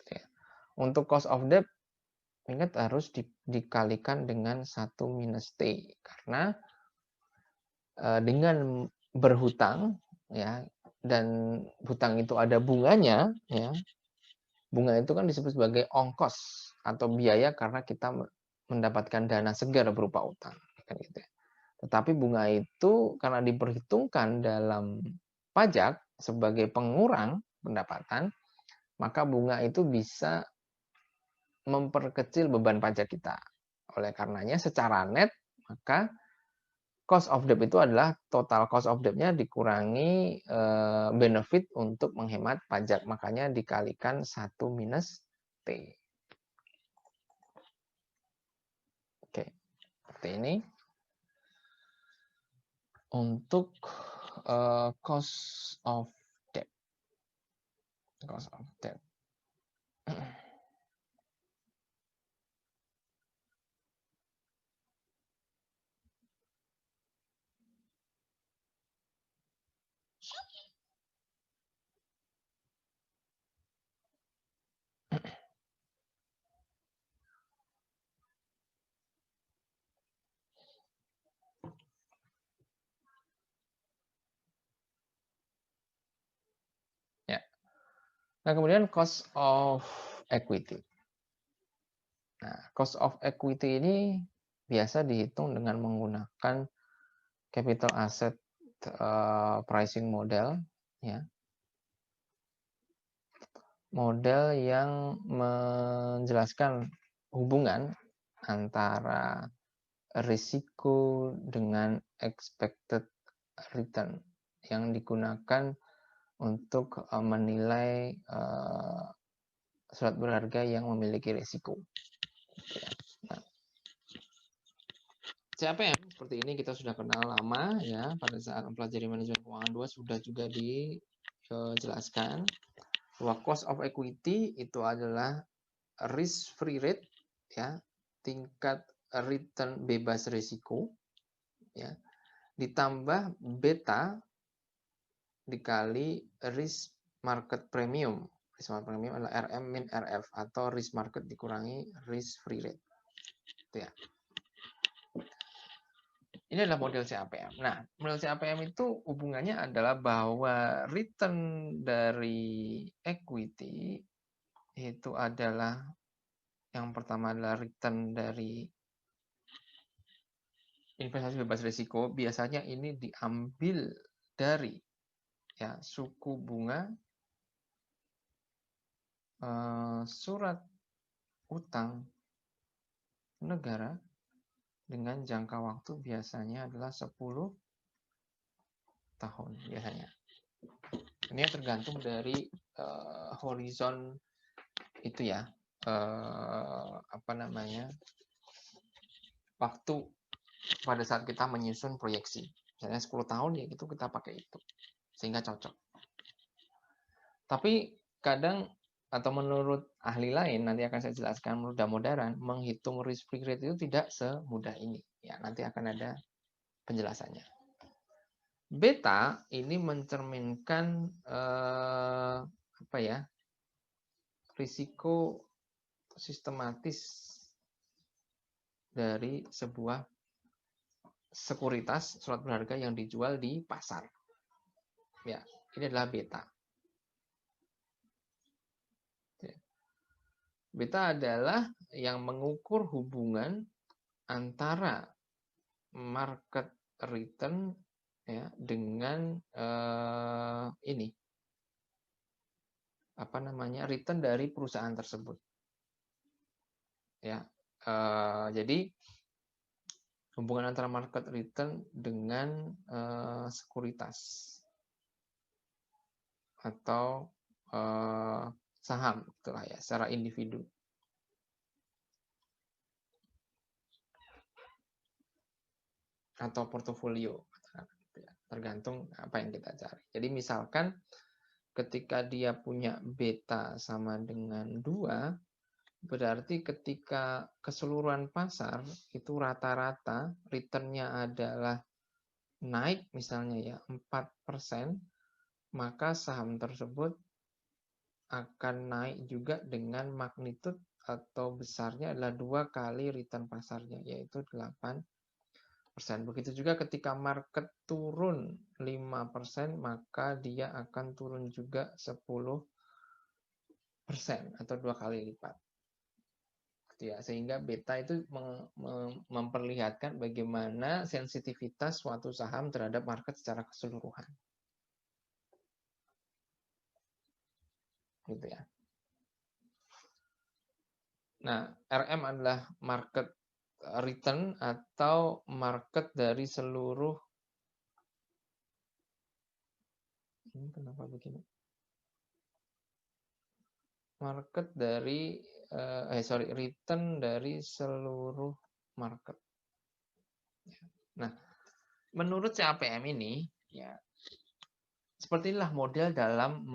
Speaker 1: Oke. Untuk cost of debt ingat harus dikalikan dengan 1 minus T karena dengan berhutang ya dan hutang itu ada bunganya ya. Bunga itu kan disebut sebagai ongkos atau biaya karena kita mendapatkan dana segar berupa utang kan gitu ya. Tetapi bunga itu karena diperhitungkan dalam pajak sebagai pengurang pendapatan, maka bunga itu bisa memperkecil beban pajak kita. Oleh karenanya secara net maka cost of debt itu adalah total cost of debt-nya dikurangi benefit untuk menghemat pajak. Makanya dikalikan 1 minus T. Oke, seperti ini. Untuk cost of debt. Cost of debt. Ya. Nah, kemudian cost of equity. Nah, cost of equity ini biasa dihitung dengan menggunakan capital asset pricing model, ya. Model yang menjelaskan hubungan antara risiko dengan expected return yang digunakan untuk menilai surat berharga yang memiliki risiko. Nah, CAPM seperti ini kita sudah kenal lama ya, pada saat mempelajari manajemen keuangan 2 sudah juga dijelaskan bahwa cost of equity itu adalah risk free rate, ya, tingkat return bebas risiko, ya, ditambah beta dikali risk market premium. Risk market premium adalah RM min RF atau risk market dikurangi risk free rate. Itu ya. Ini adalah model CAPM. Nah, model CAPM itu hubungannya adalah bahwa return dari equity itu adalah yang pertama adalah return dari investasi bebas risiko. Biasanya ini diambil dari ya suku bunga surat utang negara dengan jangka waktu biasanya adalah 10 tahun biasanya. Ini tergantung dari horizon itu ya, apa namanya, waktu pada saat kita menyusun proyeksi. Misalnya 10 tahun ya itu kita pakai itu sehingga cocok. Tapi kadang atau menurut ahli lain, nanti akan saya jelaskan, mudah-mudahan menghitung risk free rate itu tidak semudah ini. Ya, nanti akan ada penjelasannya. Beta ini mencerminkan apa ya, risiko sistematis dari sebuah sekuritas surat berharga yang dijual di pasar. Ya, ini adalah beta. Beta adalah yang mengukur hubungan antara market return ya dengan ini apa namanya, return dari perusahaan tersebut. Ya, jadi hubungan antara market return dengan sekuritas atau saham, itulah ya, secara individu. Atau portofolio, tergantung apa yang kita cari. Jadi misalkan ketika dia punya beta sama dengan 2, berarti ketika keseluruhan pasar itu rata-rata returnnya adalah naik misalnya ya 4%, maka saham tersebut akan naik juga dengan magnitud atau besarnya adalah 2 kali return pasarnya, yaitu 8%. Begitu juga ketika market turun 5%, maka dia akan turun juga 10% atau 2 kali lipat. Ya, sehingga beta itu memperlihatkan bagaimana sensitivitas suatu saham terhadap market secara keseluruhan. Gitu ya. Nah, RM adalah market return atau market dari seluruh, ini kenapa begini? Market dari return dari seluruh market. Nah, menurut CAPM ini ya seperti inilah model dalam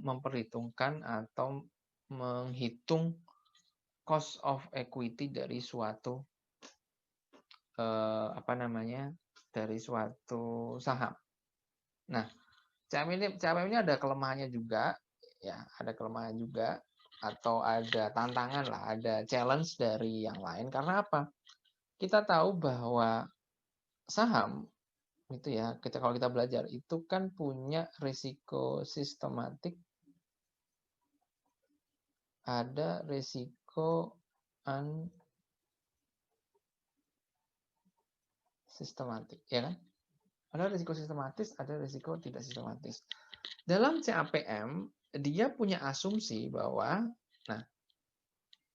Speaker 1: memperhitungkan atau menghitung cost of equity dari suatu apa namanya, dari suatu saham. Nah, CAPM ini ada kelemahannya juga, ya, ada kelemahan juga, atau ada tantangan lah, ada challenge dari yang lain. Karena apa? Kita tahu bahwa saham itu ya, kalau kita belajar itu kan punya risiko sistematik ada risiko unsistematik, ya kan? Ada risiko sistematis, ada risiko tidak sistematis. Dalam CAPM, dia punya asumsi bahwa, nah,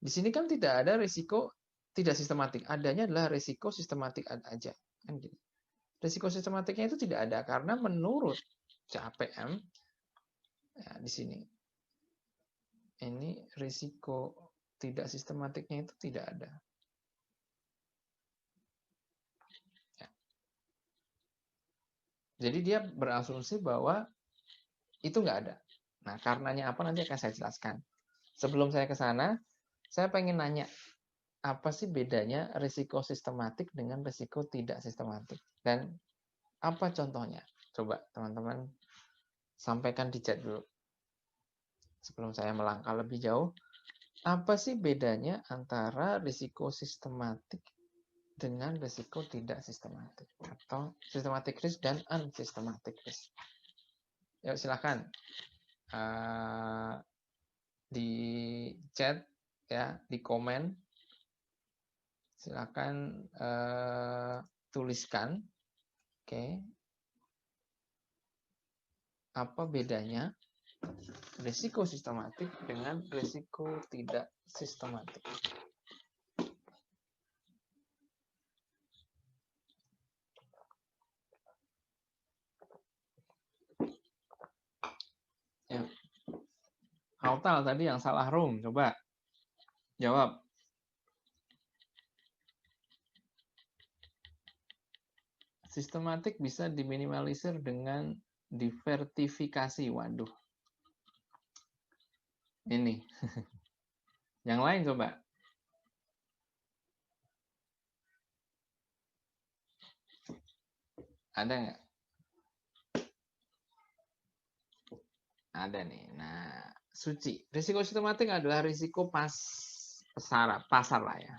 Speaker 1: di sini kan tidak ada risiko tidak sistematik, adanya adalah risiko sistematik aja. Kan gitu. Risiko sistematiknya itu tidak ada karena menurut CAPM, ya, di sini, ini risiko tidak sistematiknya itu tidak ada. Ya. Jadi dia berasumsi bahwa itu nggak ada. Nah, karenanya apa nanti akan saya jelaskan. Sebelum saya ke sana, saya pengen nanya, apa sih bedanya risiko sistematik dengan risiko tidak sistematik? Dan apa contohnya? Coba teman-teman sampaikan di chat dulu. Sebelum saya melangkah lebih jauh, apa sih bedanya antara risiko sistematik dengan risiko tidak sistematik? Atau systematic risk dan unsystematic risk? Yuk silakan. Di chat, ya, di komen. Silakan tuliskan, oke, apa bedanya risiko sistematik dengan risiko tidak sistematik. Ya. Hautal tadi yang salah room, coba jawab. Sistematik bisa diminimalisir dengan divertifikasi. Waduh. Ini. Yang lain coba. Ada nggak? Ada nih. Nah, Suci. Risiko sistematik adalah risiko pasar lah ya.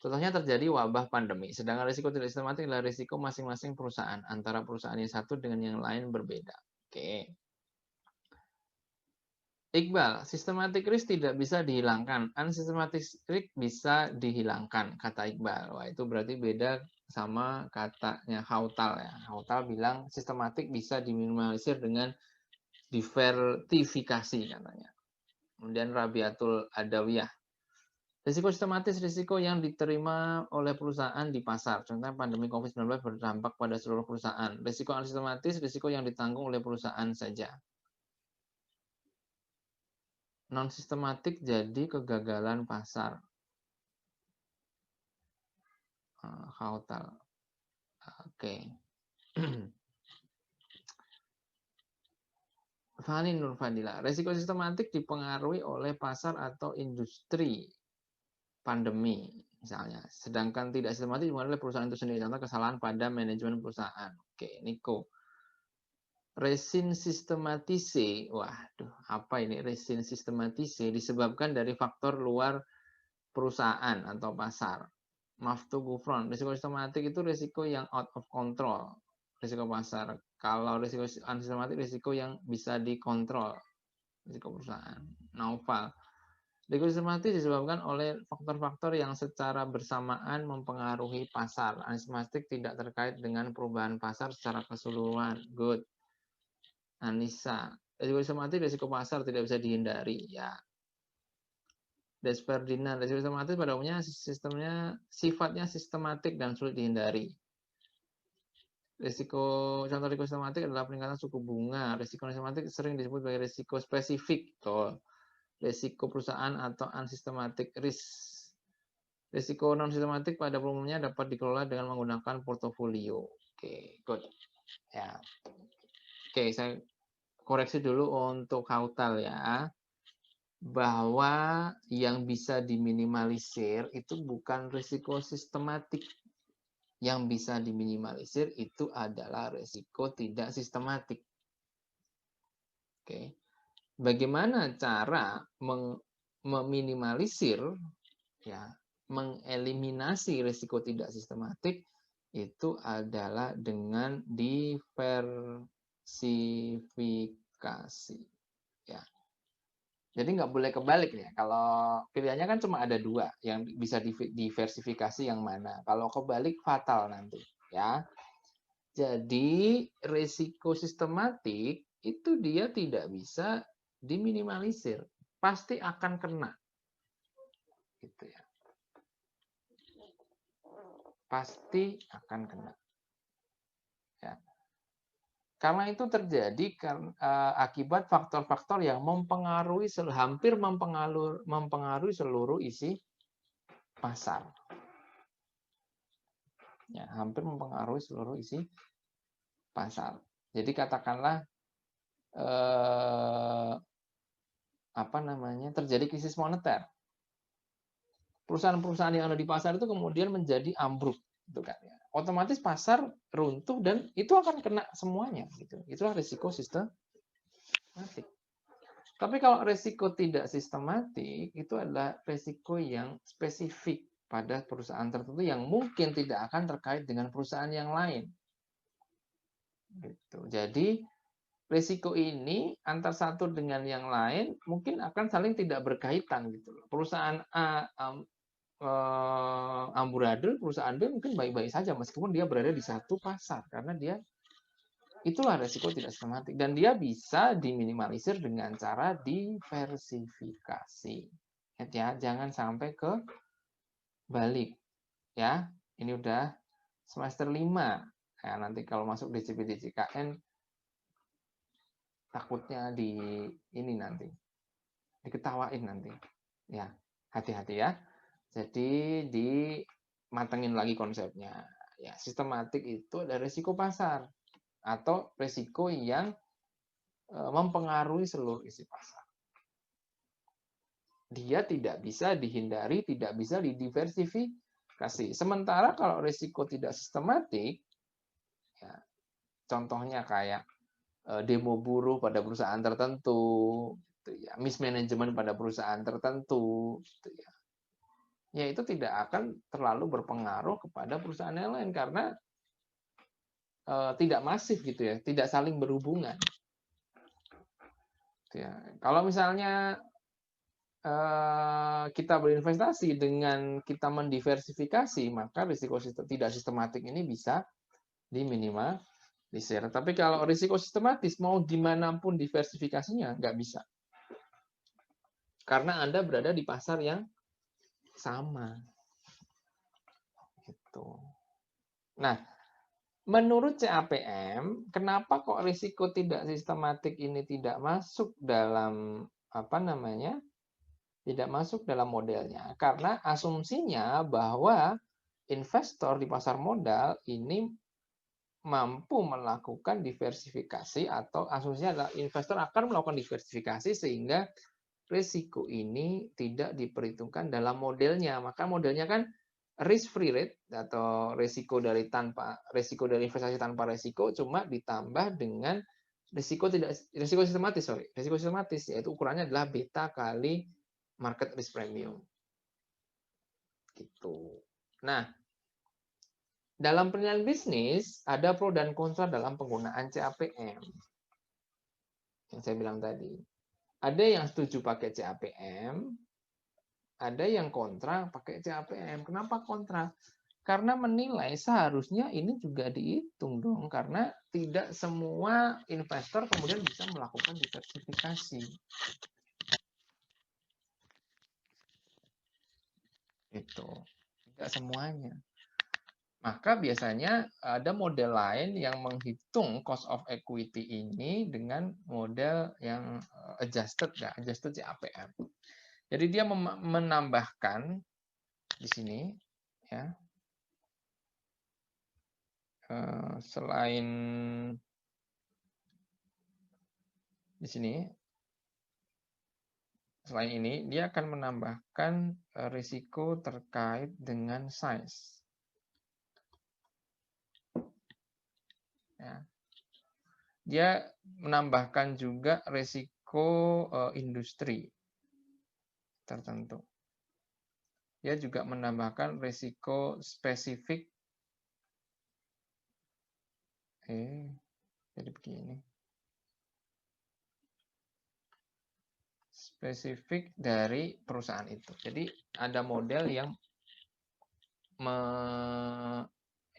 Speaker 1: Contohnya terjadi wabah pandemi. Sedangkan risiko tidak sistematik adalah risiko masing-masing perusahaan. Antara perusahaan yang satu dengan yang lain berbeda. Oke. Iqbal, systematic risk tidak bisa dihilangkan. Unsystematic risk bisa dihilangkan, kata Iqbal. Wah, itu berarti beda sama katanya Hautal ya. Hautal bilang sistematik bisa diminimalisir dengan diversifikasi katanya. Kemudian Rabiatul Adawiyah. Risiko sistematis, risiko yang diterima oleh perusahaan di pasar. Contohnya pandemi COVID-19 berdampak pada seluruh perusahaan. Risiko unsistematis, risiko yang ditanggung oleh perusahaan saja. Non-sistematik jadi kegagalan pasar. Hautal. Oke. Fani Nurfadila. Risiko sistematik dipengaruhi oleh pasar atau industri pandemi misalnya. Sedangkan tidak sistematis dipengaruhi oleh perusahaan itu sendiri. Contoh kesalahan pada manajemen perusahaan. Oke, Niko. Resin sistematise. Waduh, apa ini resin sistematise? Disebabkan dari faktor luar perusahaan atau pasar. Maftu gufron. Risiko sistematik itu risiko yang out of control. Risiko pasar. Kalau risiko unsistematik, risiko yang bisa dikontrol. Risiko perusahaan. Naufal. Risiko sistematis disebabkan oleh faktor-faktor yang secara bersamaan mempengaruhi pasar. Unsistematik tidak terkait dengan perubahan pasar secara keseluruhan. Good. Anissa. Risiko sistematis, risiko pasar tidak bisa dihindari. Ya. Desperdinan. Risiko sistematis pada umumnya sifatnya sistematik dan sulit dihindari. Contoh risiko sistematik adalah peningkatan suku bunga. Risiko sistematik sering disebut sebagai risiko spesifik. Tuh. Risiko perusahaan atau unsystematic risk. Risiko non-sistematik pada umumnya dapat dikelola dengan menggunakan portofolio. Oke, good. Ya. Oke, saya koreksi dulu untuk Hautal ya. Bahwa yang bisa diminimalisir itu bukan risiko sistematik. Yang bisa diminimalisir itu adalah risiko tidak sistematik. Oke. Bagaimana cara meminimalisir, ya, mengeliminasi risiko tidak sistematik itu adalah dengan diversifikasi. Ya. Jadi nggak boleh kebalik ya. Kalau pilihannya kan cuma ada dua, yang bisa diversifikasi yang mana. Kalau kebalik fatal nanti, ya. Jadi risiko sistematik itu dia tidak bisa diminimalisir, pasti akan kena, gitu ya. Pasti akan kena. Ya. Karena itu terjadi akibat faktor-faktor yang hampir mempengaruhi seluruh isi pasar. Ya, hampir mempengaruhi seluruh isi pasar. Jadi katakanlah terjadi krisis moneter. Perusahaan-perusahaan yang ada di pasar itu kemudian menjadi ambruk, gitu kan ya. Otomatis pasar runtuh dan itu akan kena semuanya, gitu. Itulah risiko sistematik. Tapi kalau risiko tidak sistematik itu adalah risiko yang spesifik pada perusahaan tertentu yang mungkin tidak akan terkait dengan perusahaan yang lain. Gitu. Jadi risiko ini antar satu dengan yang lain mungkin akan saling tidak berkaitan gitu. Perusahaan A amburadul, perusahaan B mungkin baik-baik saja meskipun dia berada di satu pasar karena itulah risiko tidak sistematik dan dia bisa diminimalisir dengan cara diversifikasi. Ya, jangan sampai ke balik ya. Ini udah semester 5. Ya, nanti kalau masuk DCP DCKN takutnya diketawain nanti. Ya, hati-hati ya. Jadi dimatengin lagi konsepnya. Ya, sistematik itu ada risiko pasar atau risiko yang mempengaruhi seluruh isi pasar. Dia tidak bisa dihindari, tidak bisa didiversifikasi. Sementara kalau risiko tidak sistematik, ya, contohnya kayak demo buruh pada perusahaan tertentu, gitu ya, mismanagement pada perusahaan tertentu, gitu ya. Ya itu tidak akan terlalu berpengaruh kepada perusahaan yang lain karena tidak masif gitu ya, tidak saling berhubungan. Gitu ya. Kalau misalnya kita berinvestasi dengan kita mendiversifikasi, maka risiko tidak sistematik ini bisa diminimalisir. Tapi kalau risiko sistematis, mau gimana pun diversifikasinya, nggak bisa. Karena Anda berada di pasar yang sama. Gitu. Nah, menurut CAPM, kenapa kok risiko tidak sistematik ini tidak masuk dalam tidak masuk dalam modelnya? Karena asumsinya bahwa investor di pasar modal ini mampu melakukan diversifikasi atau asumsinya adalah investor akan melakukan diversifikasi sehingga risiko ini tidak diperhitungkan dalam modelnya. Maka modelnya kan risk free rate atau risiko dari investasi tanpa risiko cuma ditambah dengan risiko sistematis yaitu ukurannya adalah beta kali market risk premium. Gitu. Nah, dalam penilaian bisnis ada pro dan kontra dalam penggunaan CAPM. Yang saya bilang tadi. Ada yang setuju pakai CAPM, ada yang kontra pakai CAPM. Kenapa kontra? Karena menilai seharusnya ini juga dihitung dong, karena tidak semua investor kemudian bisa melakukan diversifikasi. Itu tidak semuanya. Maka biasanya ada model lain yang menghitung cost of equity ini dengan model yang adjusted CAPM. Jadi dia menambahkan di sini ya. Selain di sini, selain ini, dia akan menambahkan risiko terkait dengan size. Ya. Dia menambahkan juga risiko industri tertentu. Dia juga menambahkan risiko spesifik. Jadi begini. spesifik dari perusahaan itu. Jadi ada model yang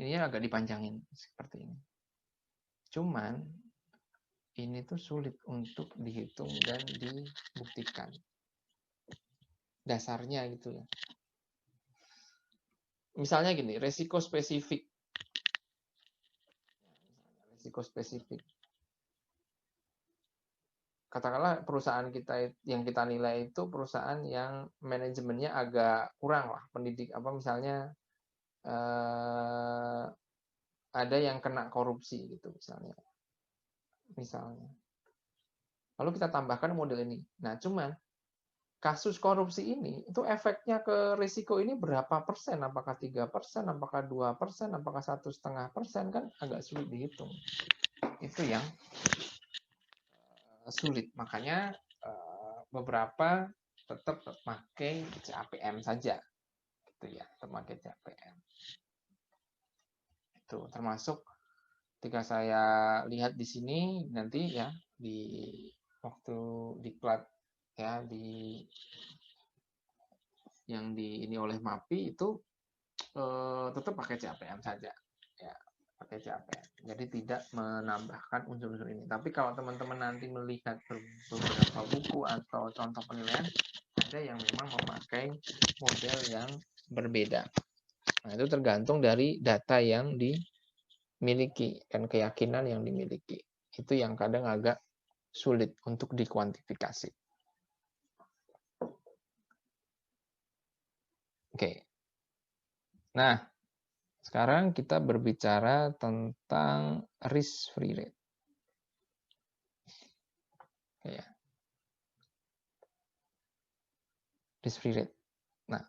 Speaker 1: ini agak dipanjangin seperti ini. Cuman ini tuh sulit untuk dihitung dan dibuktikan. Dasarnya gitu ya. Misalnya gini, resiko spesifik. Risiko spesifik. Katakanlah perusahaan kita yang kita nilai itu perusahaan yang manajemennya agak kurang lah, misalnya ada yang kena korupsi gitu misalnya. Lalu kita tambahkan model ini. Nah, cuman kasus korupsi ini itu efeknya ke risiko ini berapa persen? Apakah 3%, apakah 2%, apakah 1,5%, kan agak sulit dihitung. Itu yang sulit. Makanya beberapa tetap pakai CAPM saja. Gitu ya, memakai CAPM. Itu termasuk ketika saya lihat di sini nanti ya di waktu diklat ya yang ini oleh MAPI itu tetap pakai CAPM saja ya, pakai CAPM. Jadi tidak menambahkan unsur-unsur ini. Tapi kalau teman-teman nanti melihat beberapa buku atau contoh penilaian, ada yang memang memakai model yang berbeda. Nah, itu tergantung dari data yang dimiliki dan keyakinan yang dimiliki. Itu yang kadang agak sulit untuk dikuantifikasi. Oke. Nah, sekarang kita berbicara tentang risk-free rate. Ya. Risk-free rate. Nah,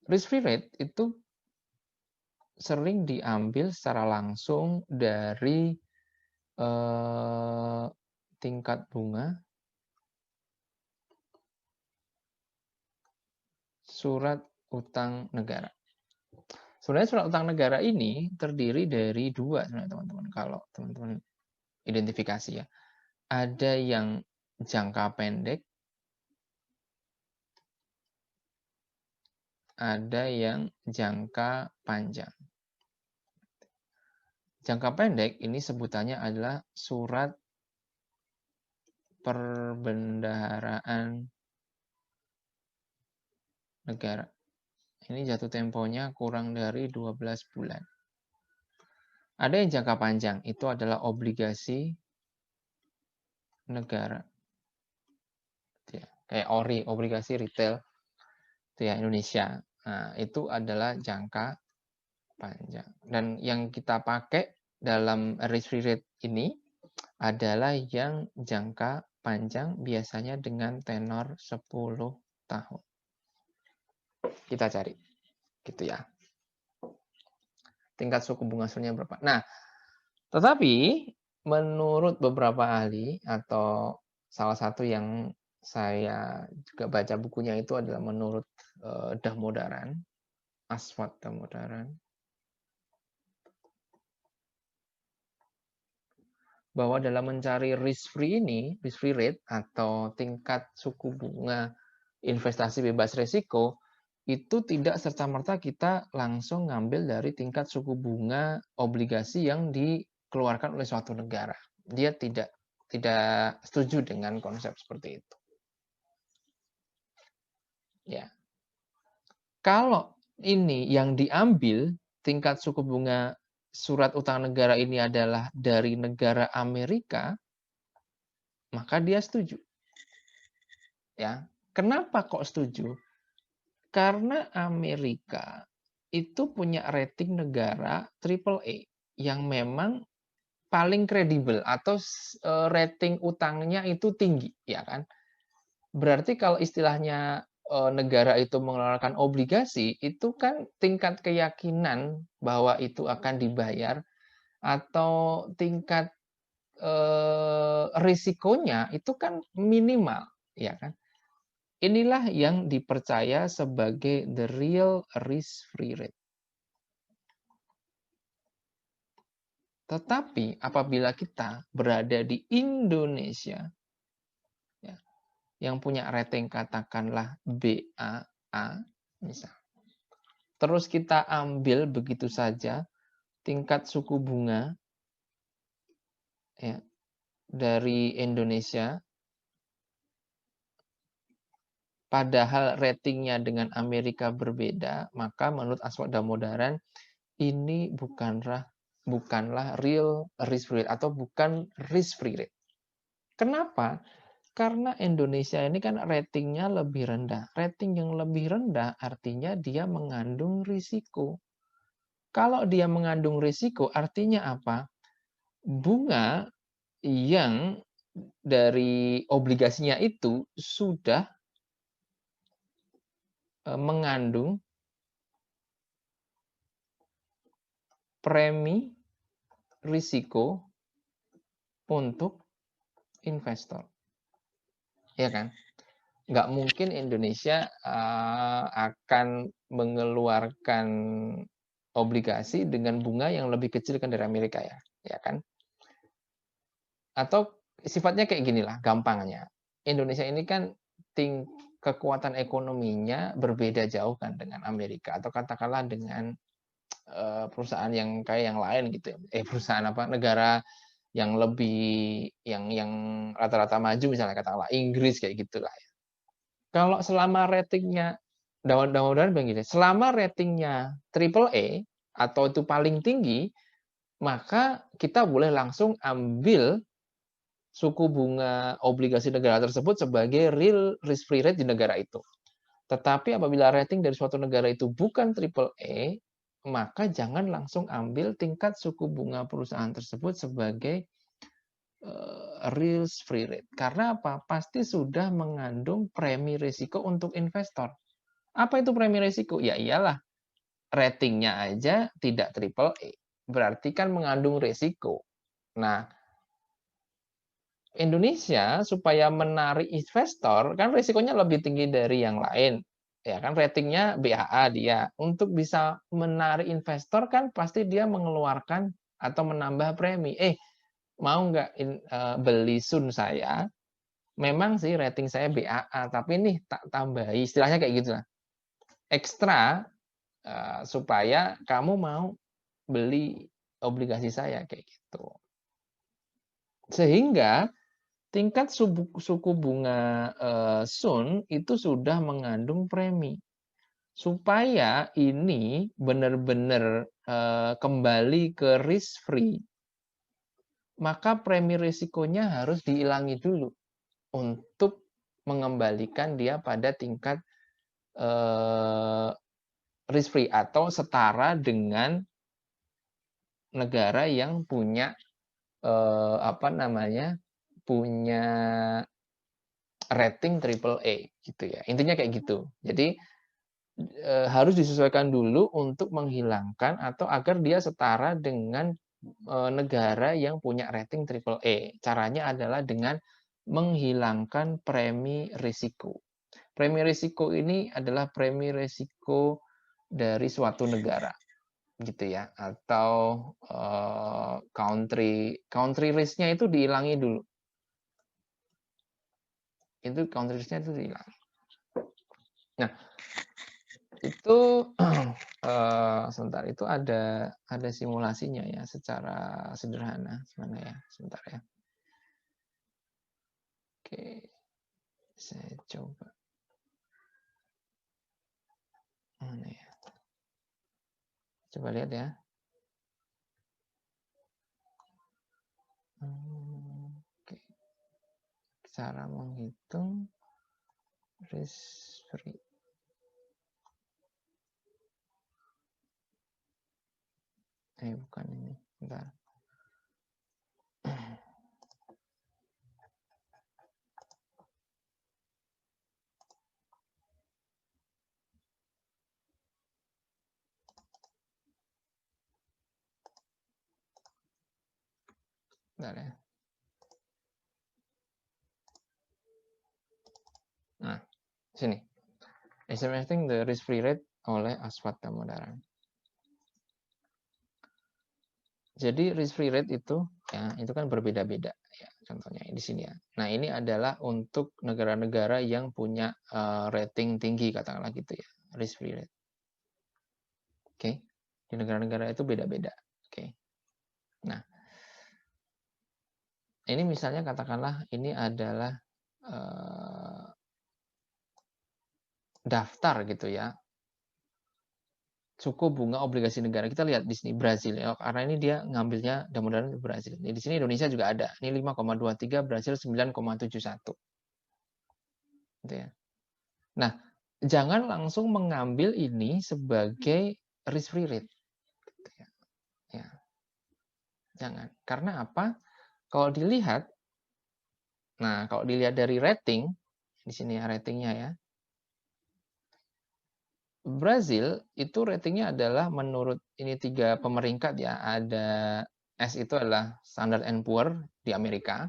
Speaker 1: risk-free rate itu sering diambil secara langsung dari tingkat bunga surat utang negara. Sebenarnya surat utang negara ini terdiri dari dua sebenarnya teman-teman. Kalau teman-teman identifikasi ya. Ada yang jangka pendek, ada yang jangka panjang. Jangka pendek ini sebutannya adalah surat perbendaharaan negara. Ini jatuh temponya kurang dari 12 bulan. Ada yang jangka panjang, itu adalah obligasi negara. Kayak ORI, obligasi retail Indonesia. Nah, itu adalah jangka panjang. Dan yang kita pakai dalam risk-free rate ini adalah yang jangka panjang, biasanya dengan tenor 10 tahun. Kita cari, gitu ya. Tingkat suku bunga asalnya berapa. Nah, tetapi menurut beberapa ahli atau salah satu yang saya juga baca bukunya itu adalah menurut Damodaran, Aswat Damodaran, bahwa dalam mencari risk-free ini, risk-free rate atau tingkat suku bunga investasi bebas risiko, itu tidak serta-merta kita langsung ngambil dari tingkat suku bunga obligasi yang dikeluarkan oleh suatu negara. Dia tidak setuju dengan konsep seperti itu. Ya. Kalau ini yang diambil tingkat suku bunga surat utang negara ini adalah dari negara Amerika, maka dia setuju. Ya. Kenapa kok setuju? Karena Amerika itu punya rating negara AAA yang memang paling kredibel atau rating utangnya itu tinggi, ya kan? Berarti kalau istilahnya negara itu mengeluarkan obligasi, itu kan tingkat keyakinan bahwa itu akan dibayar atau tingkat risikonya itu kan minimal, ya kan? Inilah yang dipercaya sebagai the real risk-free rate. Tetapi apabila kita berada di Indonesia, ya, yang punya rating katakanlah BAA, misal, terus kita ambil begitu saja tingkat suku bunga, ya, dari Indonesia, padahal ratingnya dengan Amerika berbeda, maka menurut Aswad Damodaran ini bukanlah real risk free rate atau bukan risk free rate. Kenapa? Karena Indonesia ini kan ratingnya lebih rendah. Rating yang lebih rendah artinya dia mengandung risiko. Kalau dia mengandung risiko artinya apa? Bunga yang dari obligasinya itu sudah mengandung premi risiko untuk investor. Ya kan? Nggak mungkin Indonesia akan mengeluarkan obligasi dengan bunga yang lebih kecil kan dari Amerika ya kan? Atau sifatnya kayak ginilah gampangnya. Indonesia ini kan kekuatan ekonominya berbeda jauh kan dengan Amerika atau katakanlah dengan perusahaan yang kayak yang lain gitu ya. Perusahaan apa negara yang lebih yang rata-rata maju misalnya katakanlah Inggris kayak gitulah ya. Kalau selama ratingnya mudah-mudahan begini, selama ratingnya triple A atau itu paling tinggi, maka kita boleh langsung ambil suku bunga obligasi negara tersebut sebagai real risk free rate di negara itu. Tetapi apabila rating dari suatu negara itu bukan triple A, maka jangan langsung ambil tingkat suku bunga perusahaan tersebut sebagai real free rate. Karena apa? Pasti sudah mengandung premi risiko untuk investor. Apa itu premi risiko? Ya iyalah, ratingnya aja tidak triple A. Berarti kan mengandung risiko. Nah, Indonesia supaya menarik investor kan risikonya lebih tinggi dari yang lain. Ya kan ratingnya BAA dia. Untuk bisa menarik investor kan pasti dia mengeluarkan atau menambah premi. Mau nggak beli Sun saya? Memang sih rating saya BAA, tapi nih tak tambahi, istilahnya kayak gitu lah. Ekstra supaya kamu mau beli obligasi saya kayak gitu. Sehingga tingkat suku bunga Sun itu sudah mengandung premi. Supaya ini benar-benar kembali ke risk free, maka premi risikonya harus dihilangi dulu untuk mengembalikan dia pada tingkat risk free atau setara dengan negara yang punya punya rating triple A gitu ya. Intinya kayak gitu. Jadi harus disesuaikan dulu untuk menghilangkan atau agar dia setara dengan negara yang punya rating triple A. Caranya adalah dengan menghilangkan premi risiko. Premi risiko ini adalah premi risiko dari suatu negara gitu ya, atau country risk-nya itu dihilangi dulu. Itu country risk-nya itu dihilangi. Nah, itu sebentar, itu ada simulasinya ya secara sederhana. Mana ya? Sebentar ya. Oke. Saya coba. Mana ya? Coba lihat ya. Oke. Cara menghitung risk free. Bukan ini. Bentar. Bentar ya. Nah, sini. Estimating the risk free rate oleh Aswad Damodaran. Jadi risk free rate itu ya itu kan berbeda-beda ya contohnya di sini ya. Nah, ini adalah untuk negara-negara yang punya rating tinggi katakanlah gitu ya, risk free rate. Oke. Di negara-negara itu beda-beda. Oke. Nah, ini misalnya katakanlah ini adalah daftar gitu ya, suku bunga obligasi negara. Kita lihat di sini Brazil ya, karena ini dia ngambilnya mudah-mudahan Brazil. Ini di sini Indonesia juga ada. Ini 5,23, Brazil 9,71. Gitu ya. Nah, jangan langsung mengambil ini sebagai risk free rate. Gitu ya. Ya. Jangan. Karena apa? Kalau dilihat, nah kalau dilihat dari rating, di sini ya ratingnya ya. Brazil itu ratingnya adalah menurut ini 3 pemeringkat ya. Ada S itu adalah Standard and Poor di Amerika.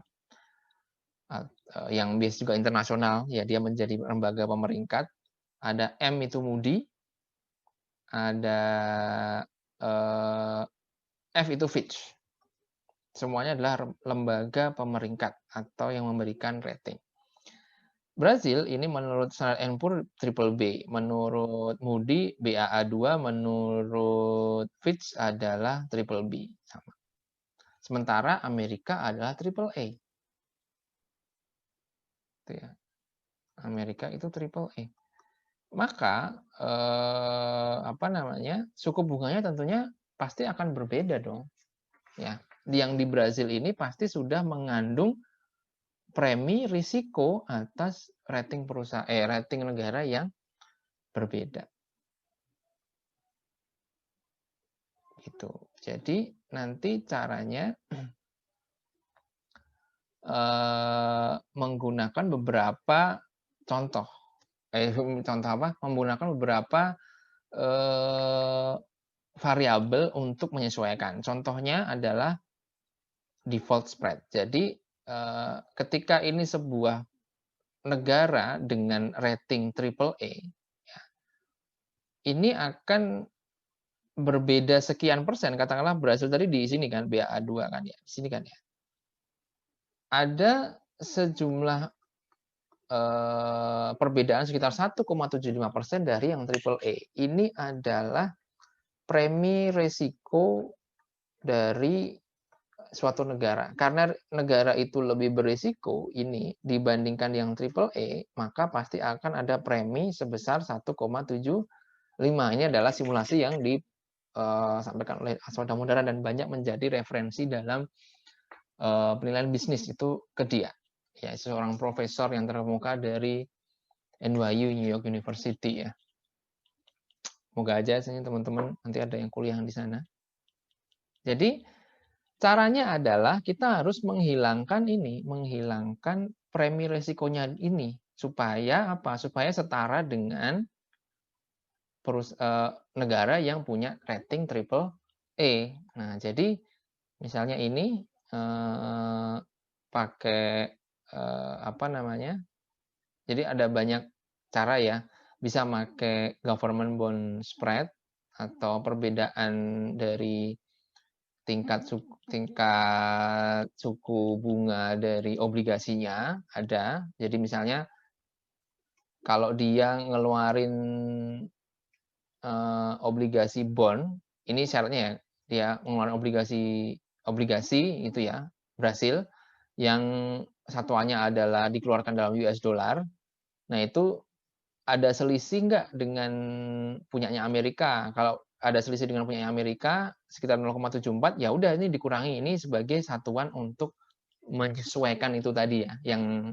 Speaker 1: Yang biasa juga internasional ya, dia menjadi lembaga pemeringkat. Ada M itu Moody. Ada F itu Fitch. Semuanya adalah lembaga pemeringkat atau yang memberikan rating. Brazil ini menurut Standard and Poor triple B, menurut Moody Baa2, menurut Fitch adalah triple B sama. Sementara Amerika adalah triple A. Itu ya. Amerika itu triple A. Maka suku bunganya tentunya pasti akan berbeda dong. Ya, yang di Brazil ini pasti sudah mengandung premi risiko atas rating rating negara yang berbeda. Gitu. Jadi nanti caranya menggunakan beberapa contoh. Menggunakan beberapa variabel untuk menyesuaikan. Contohnya adalah default spread. Jadi ketika ini sebuah negara dengan rating triple A, ya, ini akan berbeda sekian persen. Katakanlah Brazil tadi di sini kan BA2 kan ya, di sini kan ya. Ada sejumlah perbedaan sekitar 1,75% dari yang triple A. Ini adalah premi risiko dari suatu negara. Karena negara itu lebih berisiko ini dibandingkan yang triple A, maka pasti akan ada premi sebesar 1,75. Ini adalah simulasi yang disampaikan oleh Aswad Damodara dan banyak menjadi referensi dalam penilaian bisnis itu ke dia. Ya, seorang profesor yang terkemuka dari NYU, New York University ya. Moga aja sih teman-teman nanti ada yang kuliah di sana. Jadi caranya adalah kita harus menghilangkan premi resikonya ini supaya apa? Supaya setara dengan negara yang punya rating triple A. Nah, jadi misalnya ini pakai jadi ada banyak cara ya. Bisa pakai government bond spread atau perbedaan dari tingkat suku bunga dari obligasinya ada. Jadi misalnya kalau dia ngeluarin obligasi bond, ini syaratnya ya, dia mengeluarkan obligasi itu ya, Brasil yang satuannya adalah dikeluarkan dalam US dollar. Nah, itu ada selisih nggak dengan punyanya Amerika? Kalau ada selisih dengan punyanya Amerika sekitar 0,74, ya udah ini dikurangi ini sebagai satuan untuk menyesuaikan itu tadi ya, yang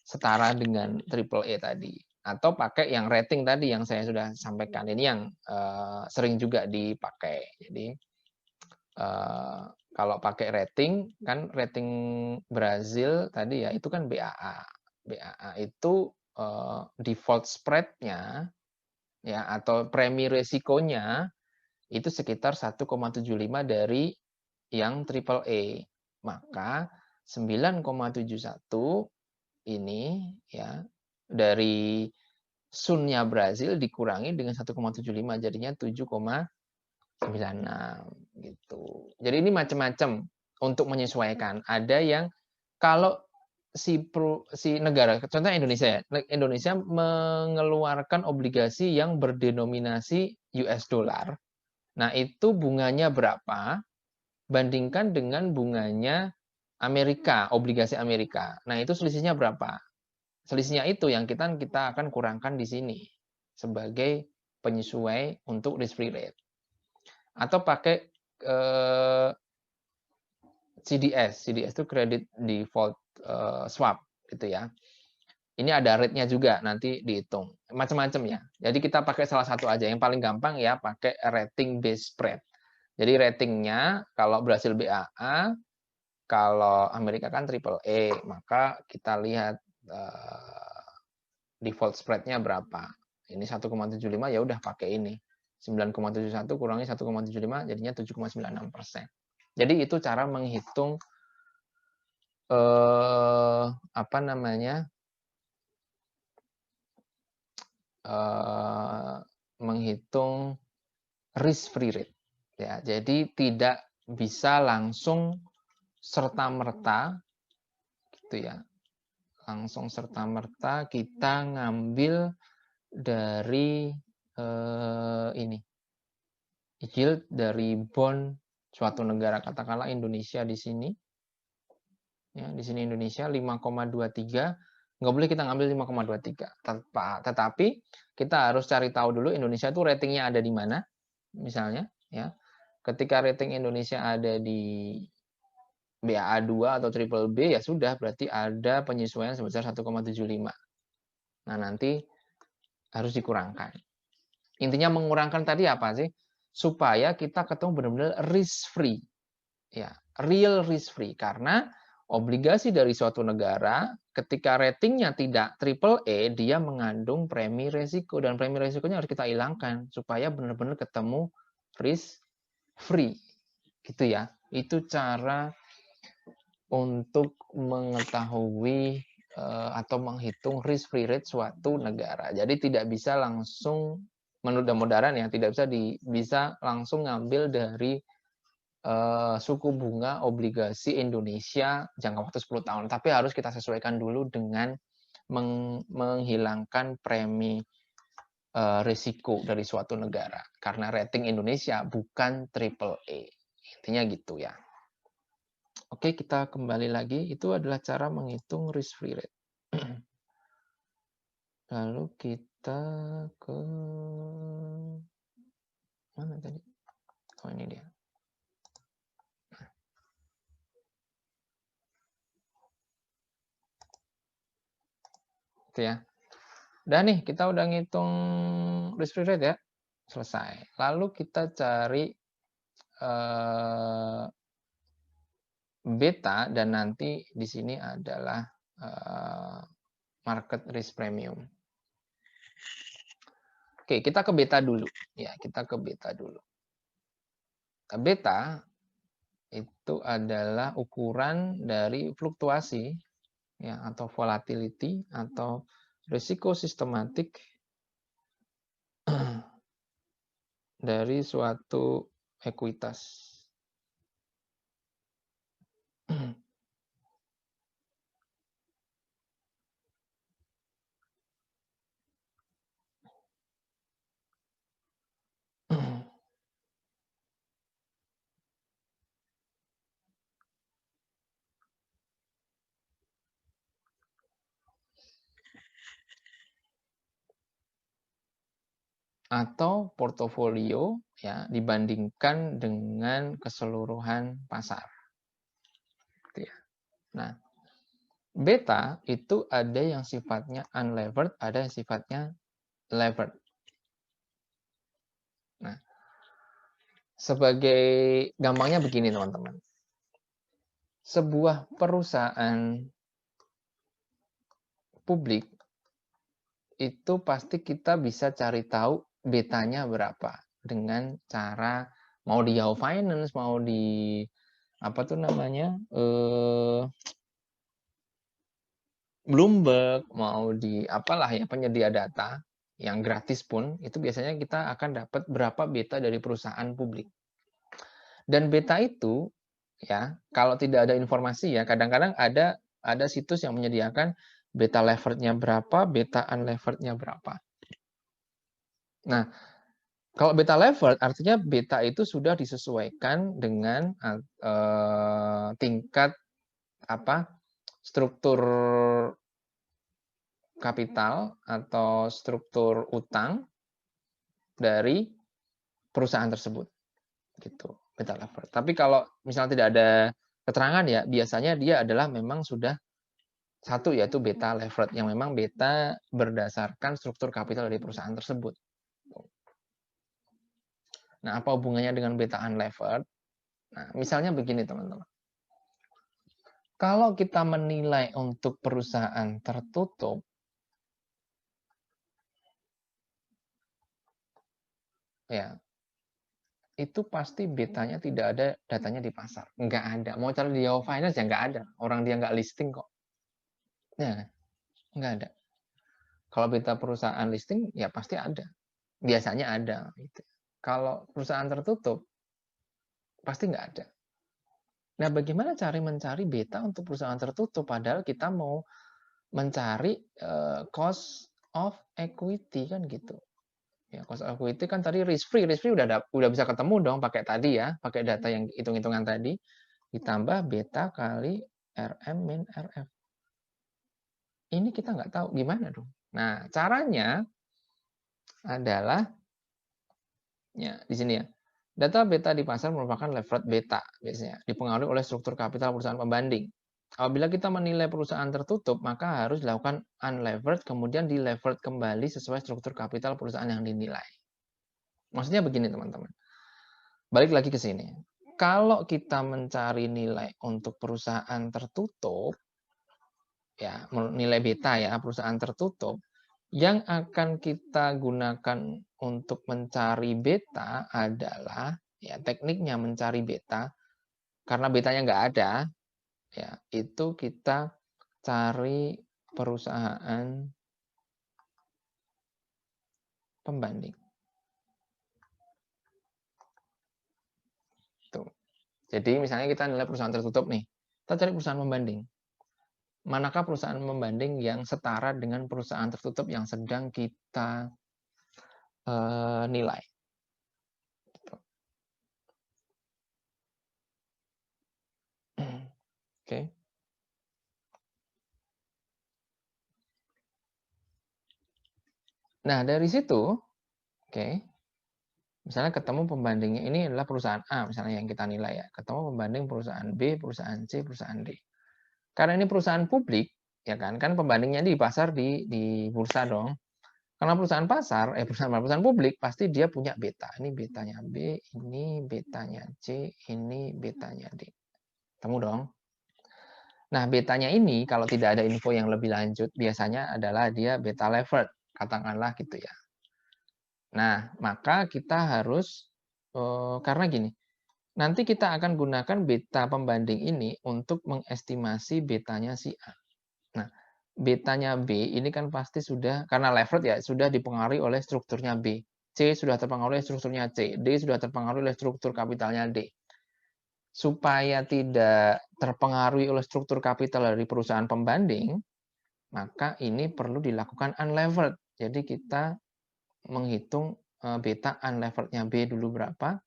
Speaker 1: setara dengan triple A tadi. Atau pakai yang rating tadi yang saya sudah sampaikan. Ini yang sering juga dipakai. Jadi kalau pakai rating kan rating Brazil tadi ya itu kan BAA. BAA itu default spread-nya ya atau premi resikonya itu sekitar 1,75 dari yang triple A. Maka 9,71 ini ya dari Sun-nya Brazil dikurangi dengan 1,75 jadinya 7,96 gitu. Jadi ini macam-macam untuk menyesuaikan. Ada yang kalau si negara, contohnya Indonesia ya, Indonesia mengeluarkan obligasi yang berdenominasi US dollar. Nah, itu bunganya berapa? Bandingkan dengan bunganya Amerika, obligasi Amerika. Nah, itu selisihnya berapa? Selisihnya itu yang kita akan kurangkan di sini sebagai penyesuai untuk risk free rate. Atau pakai CDS itu credit default swap gitu ya. Ini ada rate-nya juga nanti dihitung. Macam-macam ya. Jadi kita pakai salah satu aja. Yang paling gampang ya pakai rating based spread. Jadi ratingnya kalau Brasil BAA, kalau Amerika kan triple E, maka kita lihat default spread-nya berapa. Ini 1,75 ya udah pakai ini. 9,71 kurangi 1,75 jadinya 7,96%. Jadi itu cara menghitung apa namanya? Menghitung risk free rate ya. Jadi tidak bisa langsung serta-merta gitu ya. Langsung serta-merta kita ngambil dari ini yield dari bond suatu negara, katakanlah Indonesia di sini. Ya, di sini Indonesia 5,23, nggak boleh kita ngambil 5,23. Tetapi kita harus cari tahu dulu Indonesia itu ratingnya ada di mana, misalnya. Ya, ketika rating Indonesia ada di BAA2 atau triple B, ya sudah, berarti ada penyesuaian sebesar 1,75. Nah, nanti harus dikurangkan. Intinya mengurangkan tadi apa sih? Supaya kita ketemu benar-benar risk free. Ya, real risk free. Karena obligasi dari suatu negara ketika ratingnya tidak triple E, dia mengandung premi resiko, dan premi resikonya harus kita hilangkan supaya benar-benar ketemu risk free. Gitu ya. Itu cara untuk mengetahui atau menghitung risk free rate suatu negara. Jadi tidak bisa langsung mudah-mudahan ya tidak bisa langsung ngambil dari suku bunga obligasi Indonesia jangka waktu 10 tahun, tapi harus kita sesuaikan dulu dengan menghilangkan premi risiko dari suatu negara karena rating Indonesia bukan triple E. Intinya gitu ya. Oke, kita kembali lagi. Itu adalah cara menghitung risk free rate. Lalu kita ke mana tadi? Oh, ini dia. Itu ya. Dan nih, kita udah ngitung risk free rate ya. Selesai. Lalu kita cari beta, dan nanti di sini adalah market risk premium. Oke, kita ke beta dulu. Ya, kita ke beta dulu. Beta itu adalah ukuran dari fluktuasi ya, atau volatility atau risiko sistematik dari suatu ekuitas. Atau portofolio ya dibandingkan dengan keseluruhan pasar. Nah, beta itu ada yang sifatnya unlevered, ada yang sifatnya levered. Nah, sebagai gampangnya begini teman-teman. Sebuah perusahaan publik itu pasti kita bisa cari tahu betanya berapa dengan cara mau di Yahoo Finance, mau di apa tuh namanya Bloomberg, mau di apalah ya penyedia data yang gratis pun itu biasanya kita akan dapat berapa beta dari perusahaan publik. Dan beta itu ya, kalau tidak ada informasi ya, kadang-kadang ada situs yang menyediakan beta levered-nya berapa, beta unlevered-nya berapa. Nah, kalau beta levered artinya beta itu sudah disesuaikan dengan tingkat struktur kapital atau struktur utang dari perusahaan tersebut, gitu, beta levered. Tapi kalau misalnya tidak ada keterangan ya, biasanya dia adalah memang sudah satu, yaitu beta levered, yang memang beta berdasarkan struktur kapital dari perusahaan tersebut. Nah, apa hubungannya dengan beta unlevered? Nah, misalnya begini teman-teman. Kalau kita menilai untuk perusahaan tertutup, ya, itu pasti betanya tidak ada datanya di pasar. Nggak ada. Mau cari di Yahoo Finance ya nggak ada. Orang dia nggak listing kok. Ya, nggak ada. Kalau beta perusahaan listing, ya pasti ada. Biasanya ada. Gitu. Kalau perusahaan tertutup, pasti nggak ada. Nah, bagaimana cara mencari beta untuk perusahaan tertutup? Padahal kita mau mencari cost of equity kan gitu. Ya, cost of equity kan tadi risk free udah bisa ketemu dong pakai tadi ya, pakai data yang hitung-hitungan tadi ditambah beta kali RM min RF. Ini kita nggak tahu gimana dong. Nah, caranya adalah ya di sini ya. Data beta di pasar merupakan levered beta biasanya, dipengaruhi oleh struktur kapital perusahaan pembanding. Apabila kita menilai perusahaan tertutup, maka harus dilakukan unlevered, kemudian di-levered kembali sesuai struktur kapital perusahaan yang dinilai. Maksudnya begini teman-teman. Balik lagi ke sini. Kalau kita mencari nilai untuk perusahaan tertutup, ya nilai beta ya, perusahaan tertutup, yang akan kita gunakan untuk mencari beta adalah ya tekniknya mencari beta karena betanya nggak ada ya itu kita cari perusahaan pembanding. Tuh. Jadi misalnya kita nilai perusahaan tertutup nih, kita cari perusahaan pembanding. Manakah perusahaan pembanding yang setara dengan perusahaan tertutup yang sedang kita nilai? Oke. Nah, dari situ, oke, misalnya ketemu pembandingnya ini adalah perusahaan A, misalnya yang kita nilai ya. Ketemu pembanding perusahaan B, perusahaan C, perusahaan D. Karena ini perusahaan publik, ya kan pembandingnya di pasar di bursa dong. Karena perusahaan pasar, perusahaan publik pasti dia punya beta. Ini betanya B, ini betanya C, ini betanya D. Temu dong. Nah, betanya ini kalau tidak ada info yang lebih lanjut, biasanya adalah dia beta levered, katakanlah gitu ya. Nah, maka kita harus, karena gini, nanti kita akan gunakan beta pembanding ini untuk mengestimasi betanya si A. Nah, betanya B ini kan pasti sudah, karena levered ya, sudah dipengaruhi oleh strukturnya B. C sudah terpengaruhi oleh strukturnya C. D sudah terpengaruhi oleh struktur kapitalnya D. Supaya tidak terpengaruhi oleh struktur kapital dari perusahaan pembanding, maka ini perlu dilakukan unlevered. Jadi kita menghitung beta unlevered-nya B dulu berapa,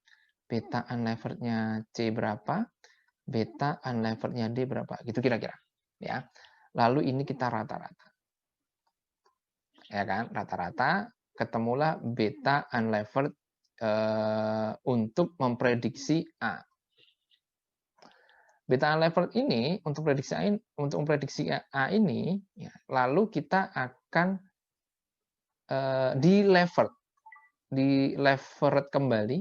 Speaker 1: beta unlevered-nya C berapa, beta unlevered-nya D berapa, gitu kira-kira. Ya. Lalu ini kita rata-rata. Ya kan, rata-rata ketemulah beta unlevered untuk memprediksi A. Beta unlevered ini untuk memprediksi A ini, ya, lalu kita akan di-levered kembali.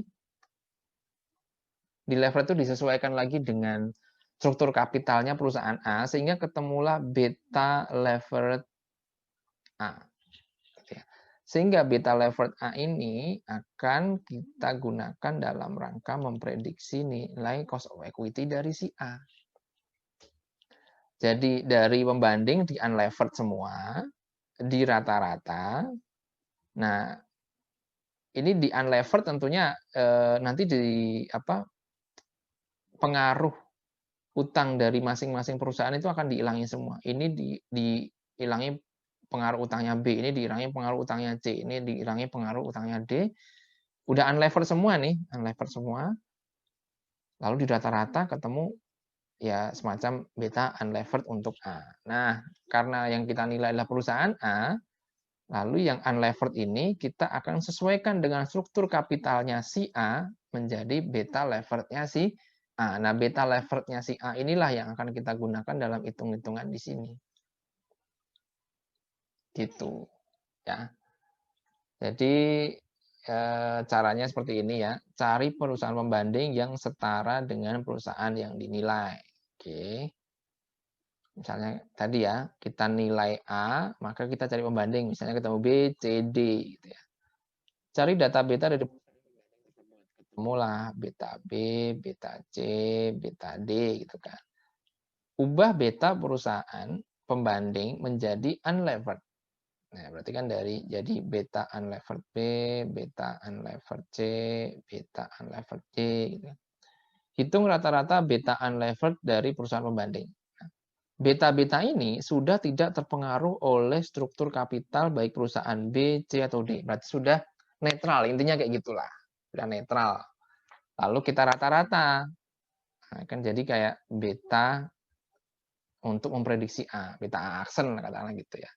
Speaker 1: Di-levered itu disesuaikan lagi dengan struktur kapitalnya perusahaan A, sehingga ketemulah beta levered A. Sehingga beta levered A ini akan kita gunakan dalam rangka memprediksi nilai cost of equity dari si A. Jadi dari pembanding di unlevered semua, di rata-rata. Nah, ini di unlevered tentunya nanti pengaruh utang dari masing-masing perusahaan itu akan dihilangi semua. Ini dihilangi pengaruh utangnya B, ini dihilangi pengaruh utangnya C, ini dihilangi pengaruh utangnya D. Udah unlevered semua nih, unlevered semua. Lalu di rata-rata ketemu ya semacam beta unlevered untuk A. Nah, karena yang kita nilai adalah perusahaan A, lalu yang unlevered ini kita akan sesuaikan dengan struktur kapitalnya si A menjadi beta leverednya si A. Nah, beta leverednya si A inilah yang akan kita gunakan dalam hitung-hitungan di sini. Gitu. Ya. Jadi caranya seperti ini ya. Cari perusahaan pembanding yang setara dengan perusahaan yang dinilai. Oke. Misalnya tadi ya, kita nilai A, maka kita cari pembanding. Misalnya ketemu B, C, D. Gitu ya. Cari data beta dari ketemulah beta B, beta C, beta D gitu kan. Ubah beta perusahaan pembanding menjadi unlevered. Nah, berarti kan jadi beta unlevered B, beta unlevered C, beta unlevered D gitu. Hitung rata-rata beta unlevered dari perusahaan pembanding. Beta-beta ini sudah tidak terpengaruh oleh struktur kapital baik perusahaan B, C, atau D. Berarti sudah netral, intinya kayak gitulah. Sudah netral. Lalu kita rata-rata. Nah, kan jadi kayak beta untuk memprediksi A. Beta A aksen, katakanlah gitu ya.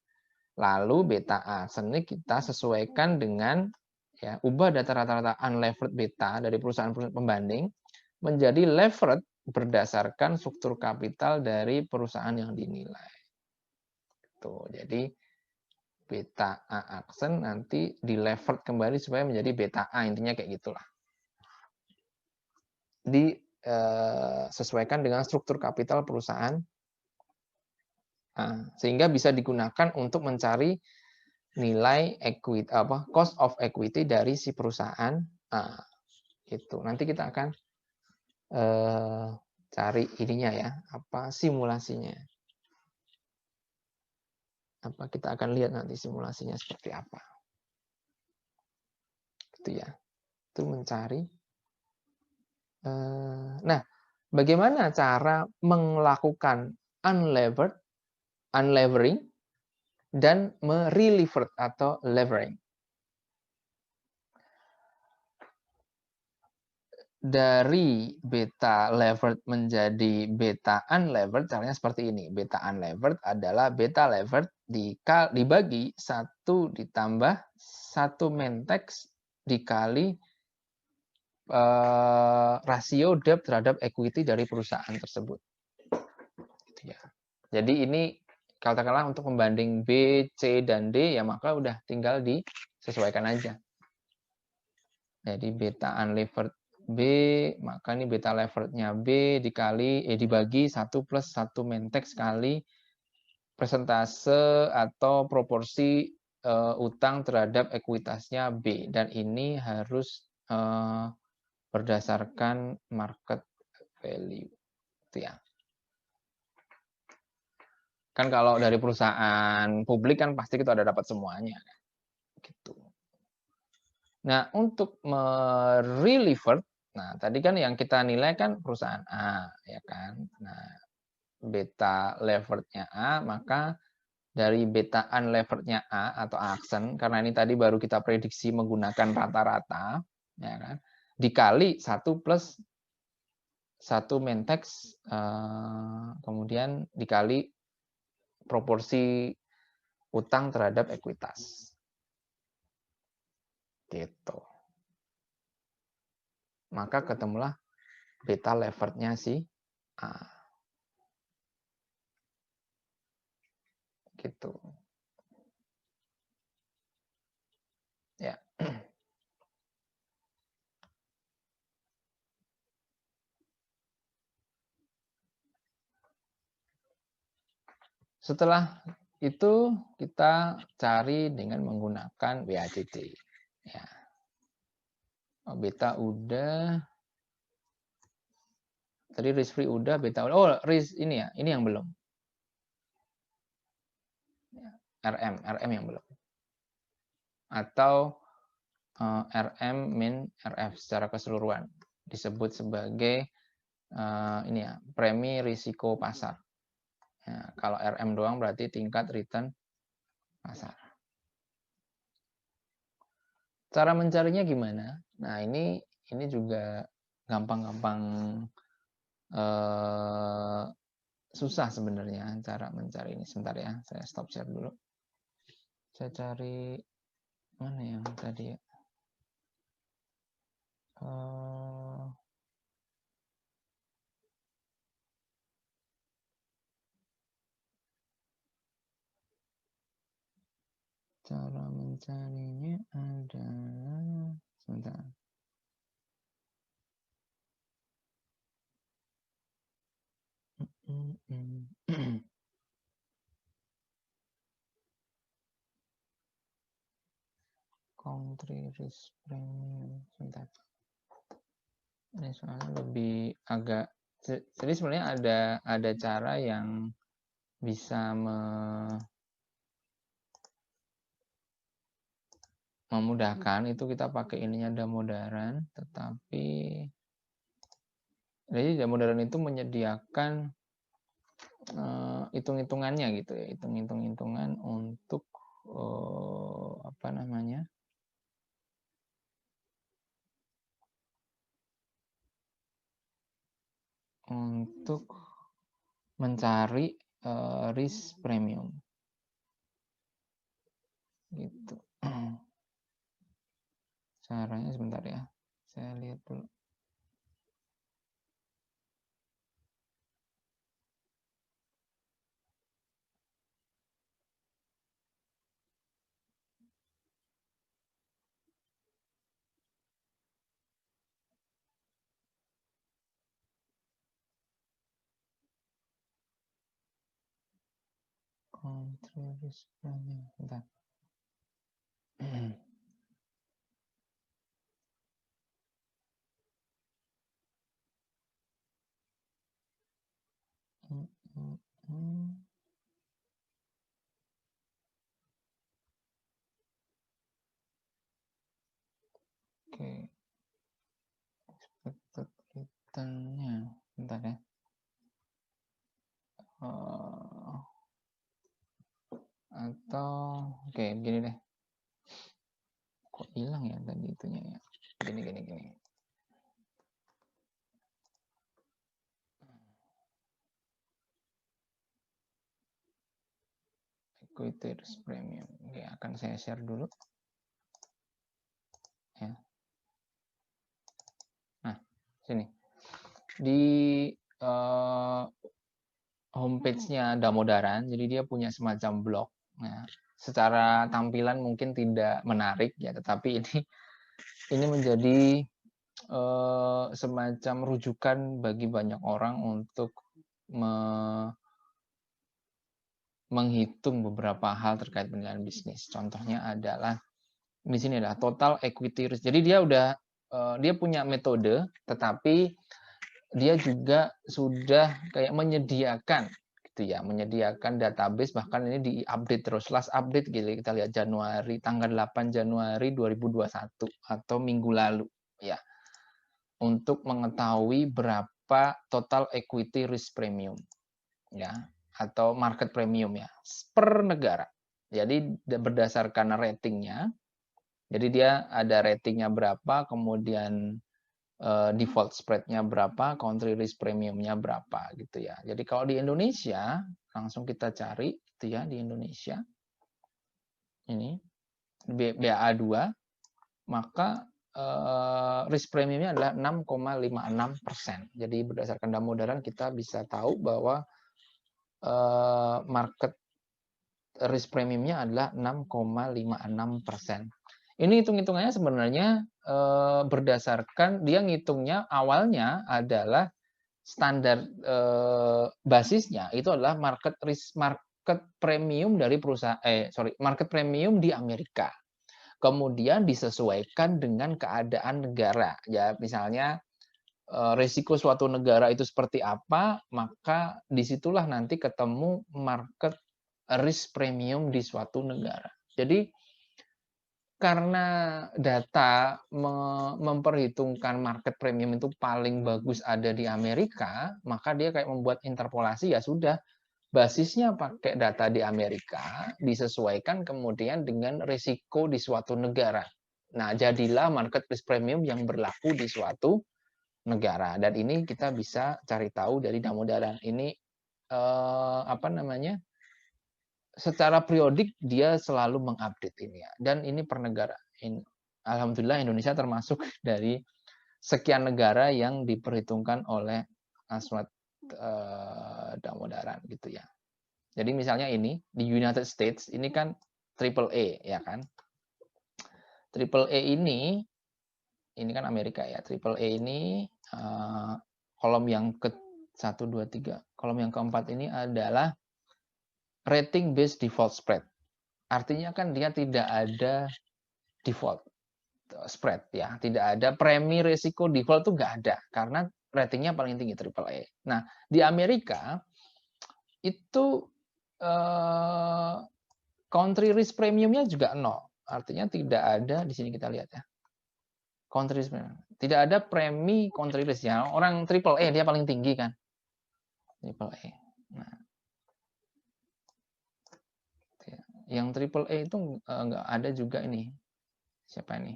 Speaker 1: Lalu beta aksen ini kita sesuaikan dengan, ya, ubah data rata-rata unlevered beta dari perusahaan-perusahaan pembanding menjadi levered berdasarkan struktur kapital dari perusahaan yang dinilai. Tuh, jadi beta A aksen nanti di levered kembali supaya menjadi beta A, intinya kayak gitulah. Disesuaikan dengan struktur kapital perusahaan, sehingga bisa digunakan untuk mencari nilai equity cost of equity dari si perusahaan A. Gitu. Nanti kita akan cari ininya ya, simulasinya. Kita akan lihat nanti simulasinya seperti apa. Gitu ya. Itu mencari. Nah, bagaimana cara melakukan unlevering dan merelevered atau levering? Dari beta levered menjadi beta unlevered, caranya seperti ini. Beta unlevered adalah beta levered dibagi 1 ditambah 1 mentex dikali rasio debt terhadap equity dari perusahaan tersebut. Gitu ya. Jadi ini katakanlah untuk pembanding B, C, dan D, ya maka udah tinggal disesuaikan aja. Jadi beta unlevered B, maka ini beta leverednya B dibagi 1 plus 1 mentex kali persentase atau proporsi utang terhadap ekuitasnya B. Dan ini harus berdasarkan market value. Itu ya. Kan kalau dari perusahaan publik kan pasti kita ada dapat semuanya. Gitu. Nah, untuk merelevered, nah tadi kan yang kita nilai kan perusahaan A, ya kan. Nah, beta leverednya A, maka dari beta unleverednya A atau aksen, karena ini tadi baru kita prediksi menggunakan rata-rata, ya kan, dikali 1 plus 1 mentex, kemudian dikali proporsi utang terhadap ekuitas. Gitu. Maka ketemulah beta leverednya si A. Gitu. Ya. Setelah itu kita cari dengan menggunakan WACC. Ya. Beta udah. Tadi risk free udah, beta udah. Oh, risk ini ya, ini yang belum. RM yang belum. Atau RM min RF secara keseluruhan. Disebut sebagai ini ya, premi risiko pasar. Ya, kalau RM doang berarti tingkat return pasar. Cara mencarinya gimana? Nah, ini juga gampang-gampang susah sebenarnya cara mencari ini. Sebentar ya, saya stop share dulu. Saya cari mana yang tadi ya? Cara mencarinya adalah sebentar. Country risk premium sebentar. Ini soalnya lebih agak, jadi sebenarnya ada cara yang bisa memudahkan, itu kita pakai ininya Damodaran, tetapi jadi Damodaran itu menyediakan hitung-hitungannya gitu ya, hitungan untuk apa namanya, untuk mencari risk premium gitu. Caranya sebentar ya, saya lihat dulu. Country risk premium, sebentar. Oke, expected return-nya, bentar ya. Atau oke, gini deh. Kok hilang ya tadi itunya ya? Gini. Equity risk premium. Oke, akan saya share dulu. Ya. Nah, sini. Di homepage-nya Damodaran, jadi dia punya semacam blog. Nah, secara tampilan mungkin tidak menarik ya, tetapi ini menjadi semacam rujukan bagi banyak orang untuk menghitung beberapa hal terkait penilaian bisnis. Contohnya adalah di sini adalah total equity risk. Jadi dia punya metode, tetapi dia juga sudah kayak menyediakan gitu ya, menyediakan database, bahkan ini diupdate terus, last update gitu, kita lihat Januari, tanggal 8 Januari 2021 atau minggu lalu ya, untuk mengetahui berapa total equity risk premium ya, atau market premium ya, per negara. Jadi berdasarkan ratingnya, jadi dia ada ratingnya berapa, kemudian default spread-nya berapa, country risk premium-nya berapa gitu ya. Jadi kalau di Indonesia, langsung kita cari gitu ya, di Indonesia. Ini BA2, maka risk premiumnya adalah 6,56%. Jadi berdasarkan Damodaran kita bisa tahu bahwa market risk premiumnya adalah 6,56%. Ini hitung-hitungannya sebenarnya berdasarkan, dia ngitungnya awalnya adalah standar basisnya itu adalah market premium dari perusahaan market premium di Amerika. Kemudian disesuaikan dengan keadaan negara. Ya, misalnya risiko suatu negara itu seperti apa, maka disitulah nanti ketemu market risk premium di suatu negara. Jadi karena data memperhitungkan market premium itu paling bagus ada di Amerika, maka dia kayak membuat interpolasi, ya sudah, basisnya pakai data di Amerika, disesuaikan kemudian dengan risiko di suatu negara. Nah, jadilah market risk premium yang berlaku di suatu negara. Dan ini kita bisa cari tahu dari Damodaran. Ini apa namanya? Secara periodik dia selalu mengupdate ini ya. Dan ini per negara. Alhamdulillah Indonesia termasuk dari sekian negara yang diperhitungkan oleh Aswad Damodaran gitu ya. Jadi misalnya ini di United States ini kan triple A ya kan. Triple A ini kan Amerika ya. Triple A ini kolom yang ke 1, 2, 3. Kolom yang keempat ini adalah rating based default spread. Artinya kan dia tidak ada default spread ya, tidak ada premi risiko default, tuh nggak ada karena ratingnya paling tinggi triple A. Nah di Amerika itu country risk premiumnya juga 0, artinya tidak ada di sini kita lihat ya. Country risk premium. Tidak ada premi country risk ya. Orang triple A dia paling tinggi kan. Triple A. Nah, yang triple A itu nggak ada juga ini. Siapa ini?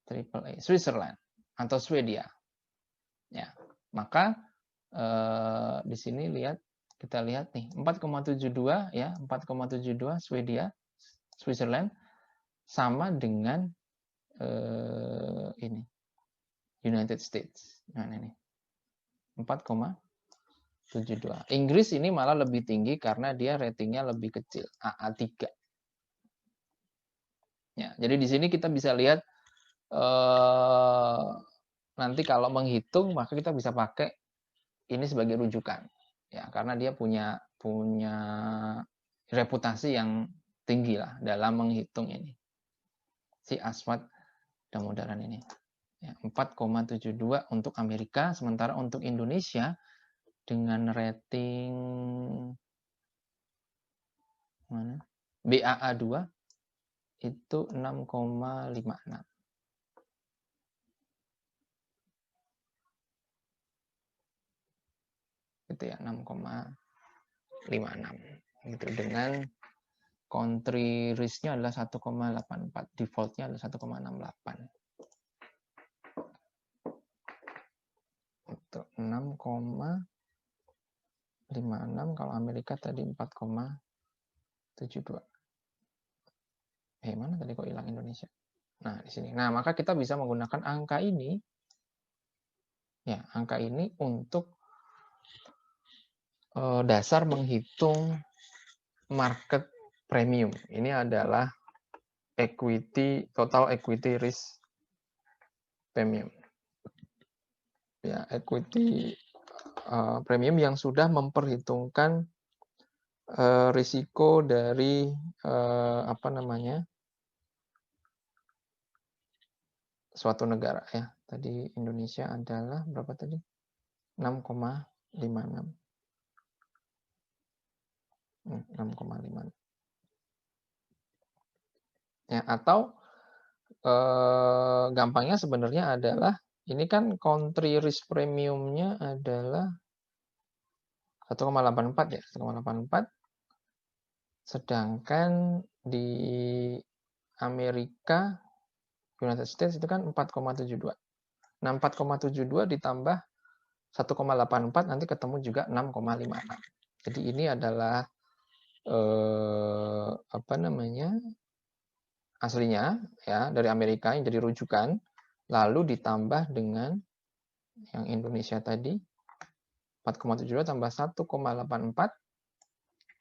Speaker 1: Triple A, Switzerland atau Swedia. Ya, maka di sini kita lihat nih 4,72 ya, 4,72 Swedia, Switzerland sama dengan ini United States. Nah ini 4,72. Inggris ini malah lebih tinggi karena dia ratingnya lebih kecil, AA3. Ya, jadi di sini kita bisa lihat nanti kalau menghitung maka kita bisa pakai ini sebagai rujukan ya, karena dia punya reputasi yang tinggi lah dalam menghitung ini si Aswad Damodaran ini ya, 4,72 untuk Amerika, sementara untuk Indonesia dengan rating mana BAA2 itu 6,56 gitu ya, 6,56 gitu, dengan country risk-nya adalah 1,84, default-nya adalah 1,68. Itu 6,56, kalau Amerika tadi 4,72. Mana tadi kok hilang Indonesia? Nah, di sini. Nah, maka kita bisa menggunakan angka ini ya, angka ini untuk dasar menghitung market premium. Ini adalah total equity risk premium. Ya, equity premium yang sudah memperhitungkan risiko dari apa namanya? Suatu negara ya. Tadi Indonesia adalah berapa tadi? 6,56. 6,5. Ya, atau gampangnya sebenarnya adalah ini kan country risk premiumnya adalah 1,84 ya, 1,84. Sedangkan di Amerika, United States itu kan 4,72. Nah, 4,72 ditambah 1,84 nanti ketemu juga 6,56. Jadi ini adalah apa namanya? Aslinya ya dari Amerika yang jadi rujukan, lalu ditambah dengan yang Indonesia tadi 4,72 tambah 1,84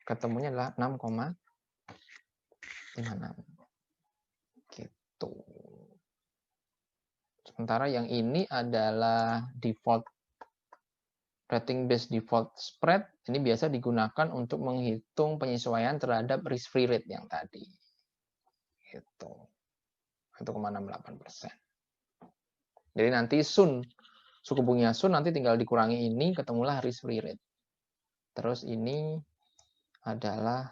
Speaker 1: ketemunya adalah 6,56 gitu. Sementara yang ini adalah default rating based default spread, ini biasa digunakan untuk menghitung penyesuaian terhadap risk free rate yang tadi. Gitu. 1,68%. Jadi nanti suku bunga Sun nanti tinggal dikurangi ini, ketemulah risk free rate. Terus ini adalah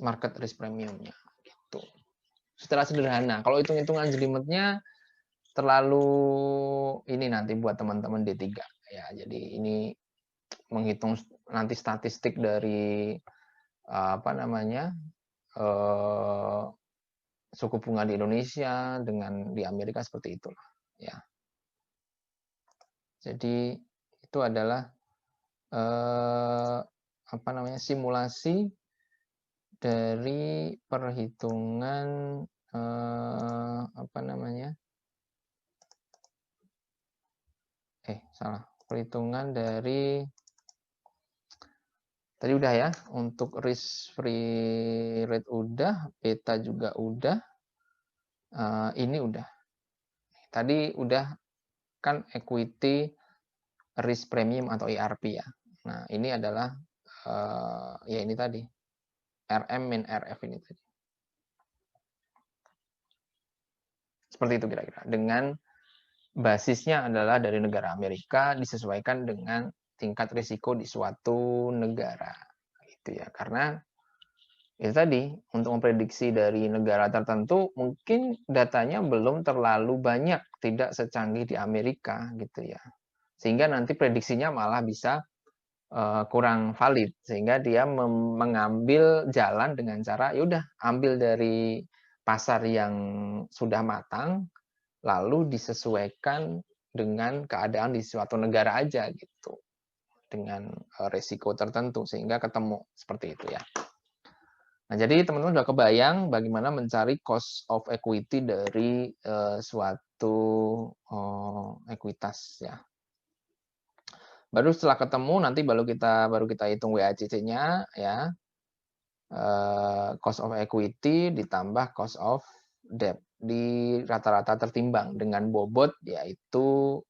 Speaker 1: market risk premiumnya gitu. Secara sederhana. Kalau hitung-hitungan jelimetnya terlalu ini nanti buat teman-teman D3 ya. Jadi ini menghitung nanti statistik dari apa namanya suku bunga di Indonesia dengan di Amerika seperti itulah ya. Jadi itu adalah apa namanya simulasi dari perhitungan apa namanya perhitungan dari tadi udah ya, untuk risk free rate udah, beta juga udah, ini udah. Tadi udah kan equity risk premium atau ERP ya. Nah ini adalah ya ini tadi RM min RF ini tadi. Seperti itu kira-kira. Dengan basisnya adalah dari negara Amerika disesuaikan dengan tingkat risiko di suatu negara. Gitu ya. Karena itu tadi, untuk memprediksi dari negara tertentu, mungkin datanya belum terlalu banyak, tidak secanggih di Amerika gitu ya. Sehingga nanti prediksinya malah bisa kurang valid, sehingga dia mengambil jalan dengan cara, yaudah ambil dari pasar yang sudah matang, lalu disesuaikan dengan keadaan di suatu negara aja gitu, dengan resiko tertentu, sehingga ketemu seperti itu ya. Nah, jadi teman-teman sudah kebayang bagaimana mencari cost of equity dari suatu ekuitas ya. Baru setelah ketemu nanti baru kita hitung WACC-nya ya. Cost of equity ditambah cost of debt di rata-rata tertimbang dengan bobot yaitu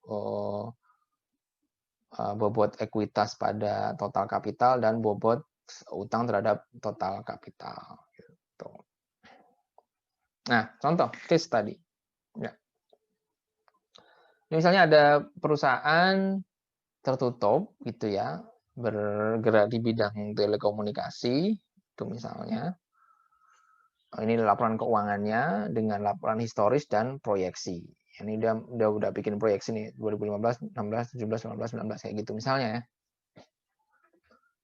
Speaker 1: bobot ekuitas pada total kapital dan bobot utang terhadap total kapital. Gitu. Nah, contoh case tadi. Ya. Misalnya ada perusahaan tertutup gitu ya, bergerak di bidang telekomunikasi, itu misalnya. Ini laporan keuangannya dengan laporan historis dan proyeksi. Ini udah bikin proyeksi nih 2015, 16, 17, 18, 19 kayak gitu misalnya ya.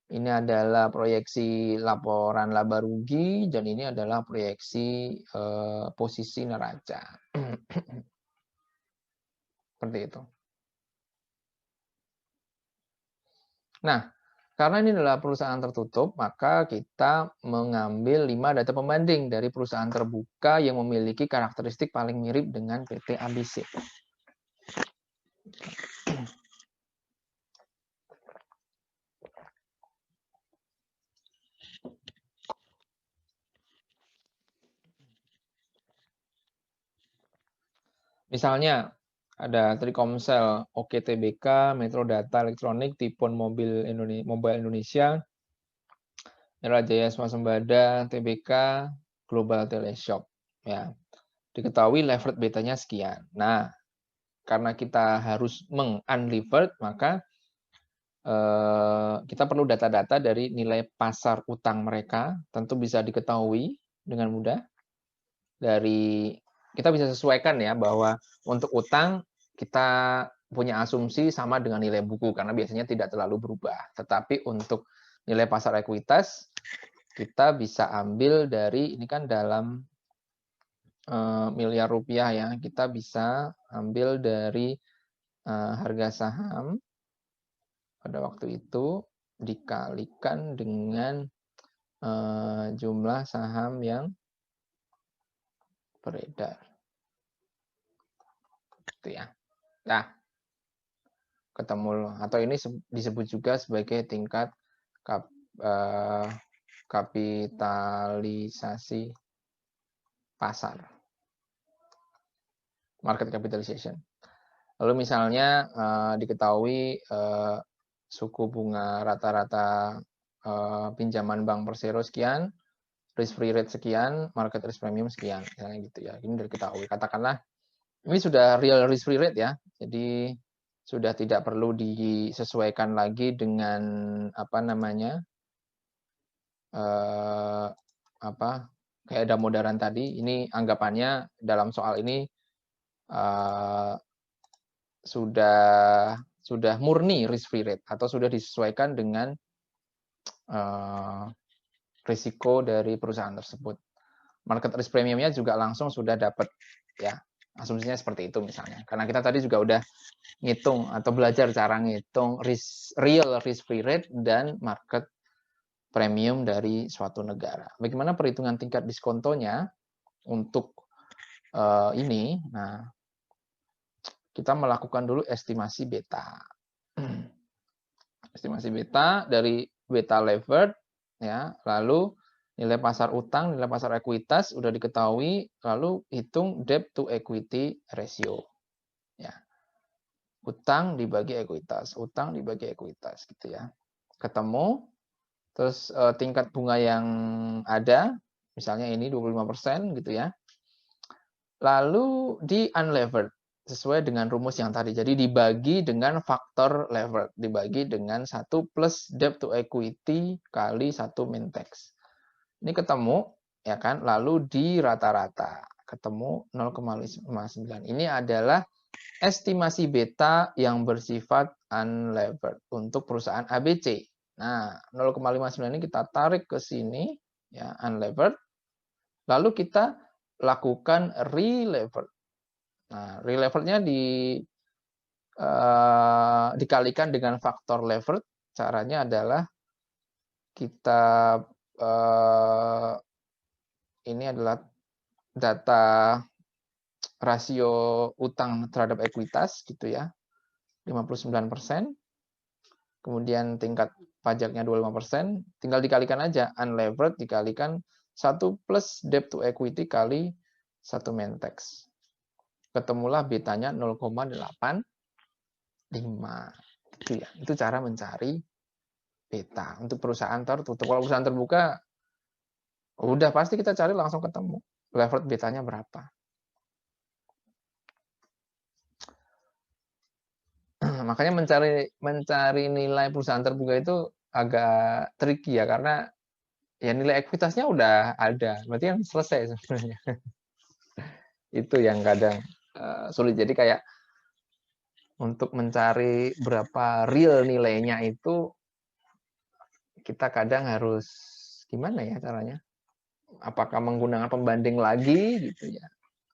Speaker 1: Ini adalah proyeksi laporan laba rugi dan ini adalah proyeksi posisi neraca. Seperti itu. Nah, karena ini adalah perusahaan tertutup, maka kita mengambil 5 data pembanding dari perusahaan terbuka yang memiliki karakteristik paling mirip dengan PT ABC. Misalnya, ada Telkomsel, OKTBK, Metro Data Elektronik, Tipon Mobile Indonesia, Jaya Swasembada, TBK, Global Teleshop. Ya. Diketahui levered betanya sekian. Nah, karena kita harus meng-unlevered, maka kita perlu data-data dari nilai pasar utang mereka, tentu bisa diketahui dengan mudah. Kita bisa sesuaikan ya bahwa untuk utang kita punya asumsi sama dengan nilai buku karena biasanya tidak terlalu berubah. Tetapi untuk nilai pasar ekuitas kita bisa ambil dari ini kan dalam miliar rupiah ya, kita bisa ambil dari harga saham pada waktu itu dikalikan dengan jumlah saham yang beredar. Gitu ya. Nah, ketemu atau ini disebut juga sebagai tingkat kapitalisasi pasar. Market capitalization. Lalu misalnya diketahui suku bunga rata-rata pinjaman bank Persero sekian, risk free rate sekian, market risk premium sekian, misalnya gitu ya. Ini sudah diketahui. Katakanlah ini sudah real risk free rate ya. Jadi sudah tidak perlu disesuaikan lagi dengan apa namanya apa kayak ada modern tadi, ini anggapannya dalam soal ini sudah murni risk free rate atau sudah disesuaikan dengan risiko dari perusahaan tersebut. Market risk premiumnya juga langsung sudah dapat, ya, asumsinya seperti itu misalnya. Karena kita tadi juga udah ngitung atau belajar cara ngitung real risk free rate dan market premium dari suatu negara. Bagaimana perhitungan tingkat diskontonya untuk ini? Nah, kita melakukan dulu estimasi beta. Estimasi beta dari beta levered, ya, lalu nilai pasar utang, nilai pasar ekuitas udah diketahui, lalu hitung debt to equity ratio. Ya. Utang dibagi ekuitas, utang dibagi ekuitas gitu ya. Ketemu, terus tingkat bunga yang ada, misalnya ini 25% gitu ya. Lalu di unlevered, sesuai dengan rumus yang tadi. Jadi dibagi dengan faktor levered, dibagi dengan 1 plus debt to equity kali 1 min tax. Ini ketemu, ya kan? Lalu di rata-rata, ketemu 0,59. Ini adalah estimasi beta yang bersifat unlevered untuk perusahaan ABC. Nah, 0,59 ini kita tarik ke sini, ya, unlevered. Lalu kita lakukan relevered. Nah, releverednya dikalikan dengan faktor levered. Caranya adalah kita ini adalah data rasio utang terhadap ekuitas gitu ya, 59%. Kemudian tingkat pajaknya 25%, tinggal dikalikan aja unlevered dikalikan 1 plus debt to equity kali 1 min tax. Ketemulah betanya 0,85 gitu ya. Itu cara mencari beta untuk perusahaan tertutup. Kalau perusahaan terbuka udah pasti kita cari langsung ketemu levered betanya berapa. Makanya mencari nilai perusahaan terbuka itu agak tricky ya, karena ya nilai ekuitasnya udah ada, berarti yang selesai sebenarnya. Itu yang kadang sulit. Jadi kayak untuk mencari berapa real nilainya itu kita kadang harus gimana ya caranya? Apakah menggunakan pembanding lagi gitu ya?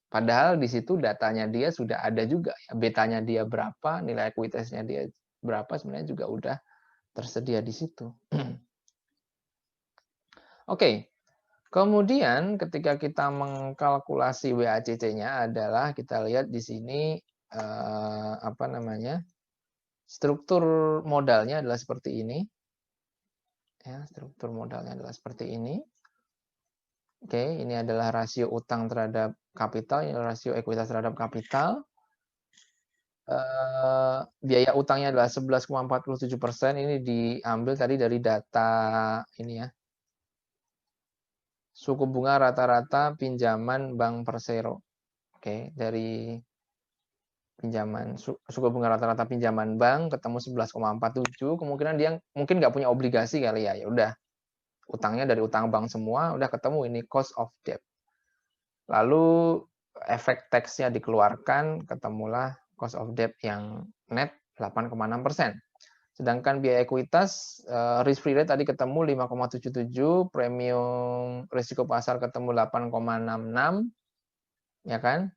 Speaker 1: Padahal di situ datanya dia sudah ada juga ya, betanya dia berapa, nilai ekuitasnya dia berapa, sebenarnya juga udah tersedia di situ. Oke. Kemudian ketika kita mengkalkulasi WACC-nya adalah kita lihat di sini apa namanya? Struktur modalnya adalah seperti ini. Ya, struktur modalnya adalah seperti ini. Oke, ini adalah rasio utang terhadap kapital, ini rasio ekuitas terhadap kapital. Biaya utangnya adalah 11,47%. Ini diambil tadi dari data ini ya. Suku bunga rata-rata pinjaman Bank Persero. Oke, dari pinjaman suku bunga rata-rata pinjaman bank ketemu 11,47, kemungkinan dia mungkin nggak punya obligasi kali ya. Ya udah, utangnya dari utang bank semua, udah ketemu ini cost of debt. Lalu efek tax-nya dikeluarkan, ketemulah cost of debt yang net 8,6%. Sedangkan biaya ekuitas risk free rate tadi ketemu 5,77, premium risiko pasar ketemu 8,66, ya kan?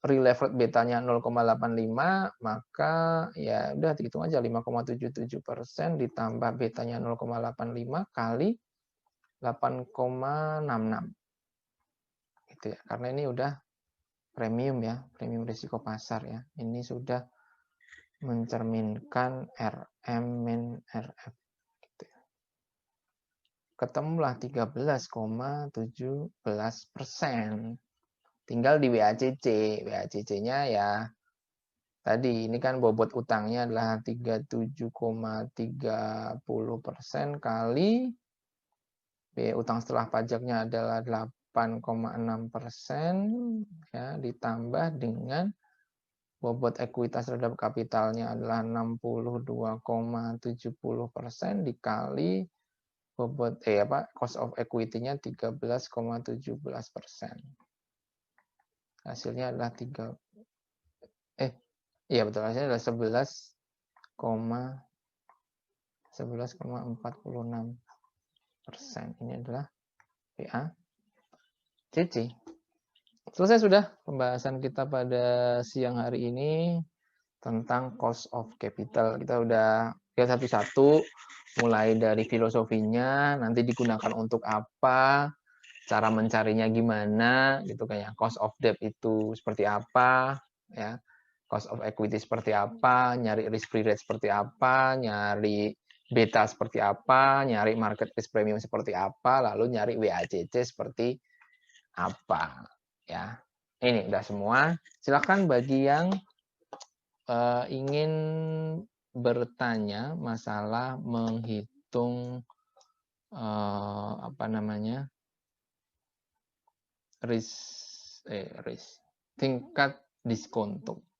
Speaker 1: Relevered betanya 0,85, maka ya udah hitung aja 5,77% ditambah betanya 0,85 kali 8,66. Gitu ya. Karena ini udah premium ya, premium risiko pasar ya. Ini sudah mencerminkan RM min RF. Gitu ya. Ketemulah 13,17%. Tinggal di WACC. WACC-nya ya tadi ini kan bobot utangnya adalah 37,30% kali biaya utang setelah pajaknya adalah 8,6%, ya, ditambah dengan bobot ekuitas terhadap kapitalnya adalah 62,70% dikali cost of equity-nya 13,17%. Hasilnya adalah iya betul, hasilnya adalah 11,46%. Ini adalah PACC. Selesai sudah pembahasan kita pada siang hari ini tentang cost of capital. Kita udah lihat satu-satu, mulai dari filosofinya, nanti digunakan untuk apa, cara mencarinya gimana, gitu kan ya. Cost of debt itu seperti apa, ya. Cost of equity seperti apa, nyari risk free rate seperti apa, nyari beta seperti apa, nyari market risk premium seperti apa, lalu nyari WACC seperti apa, ya. Ini udah semua. Silakan bagi yang ingin bertanya masalah menghitung risk tingkat diskonto.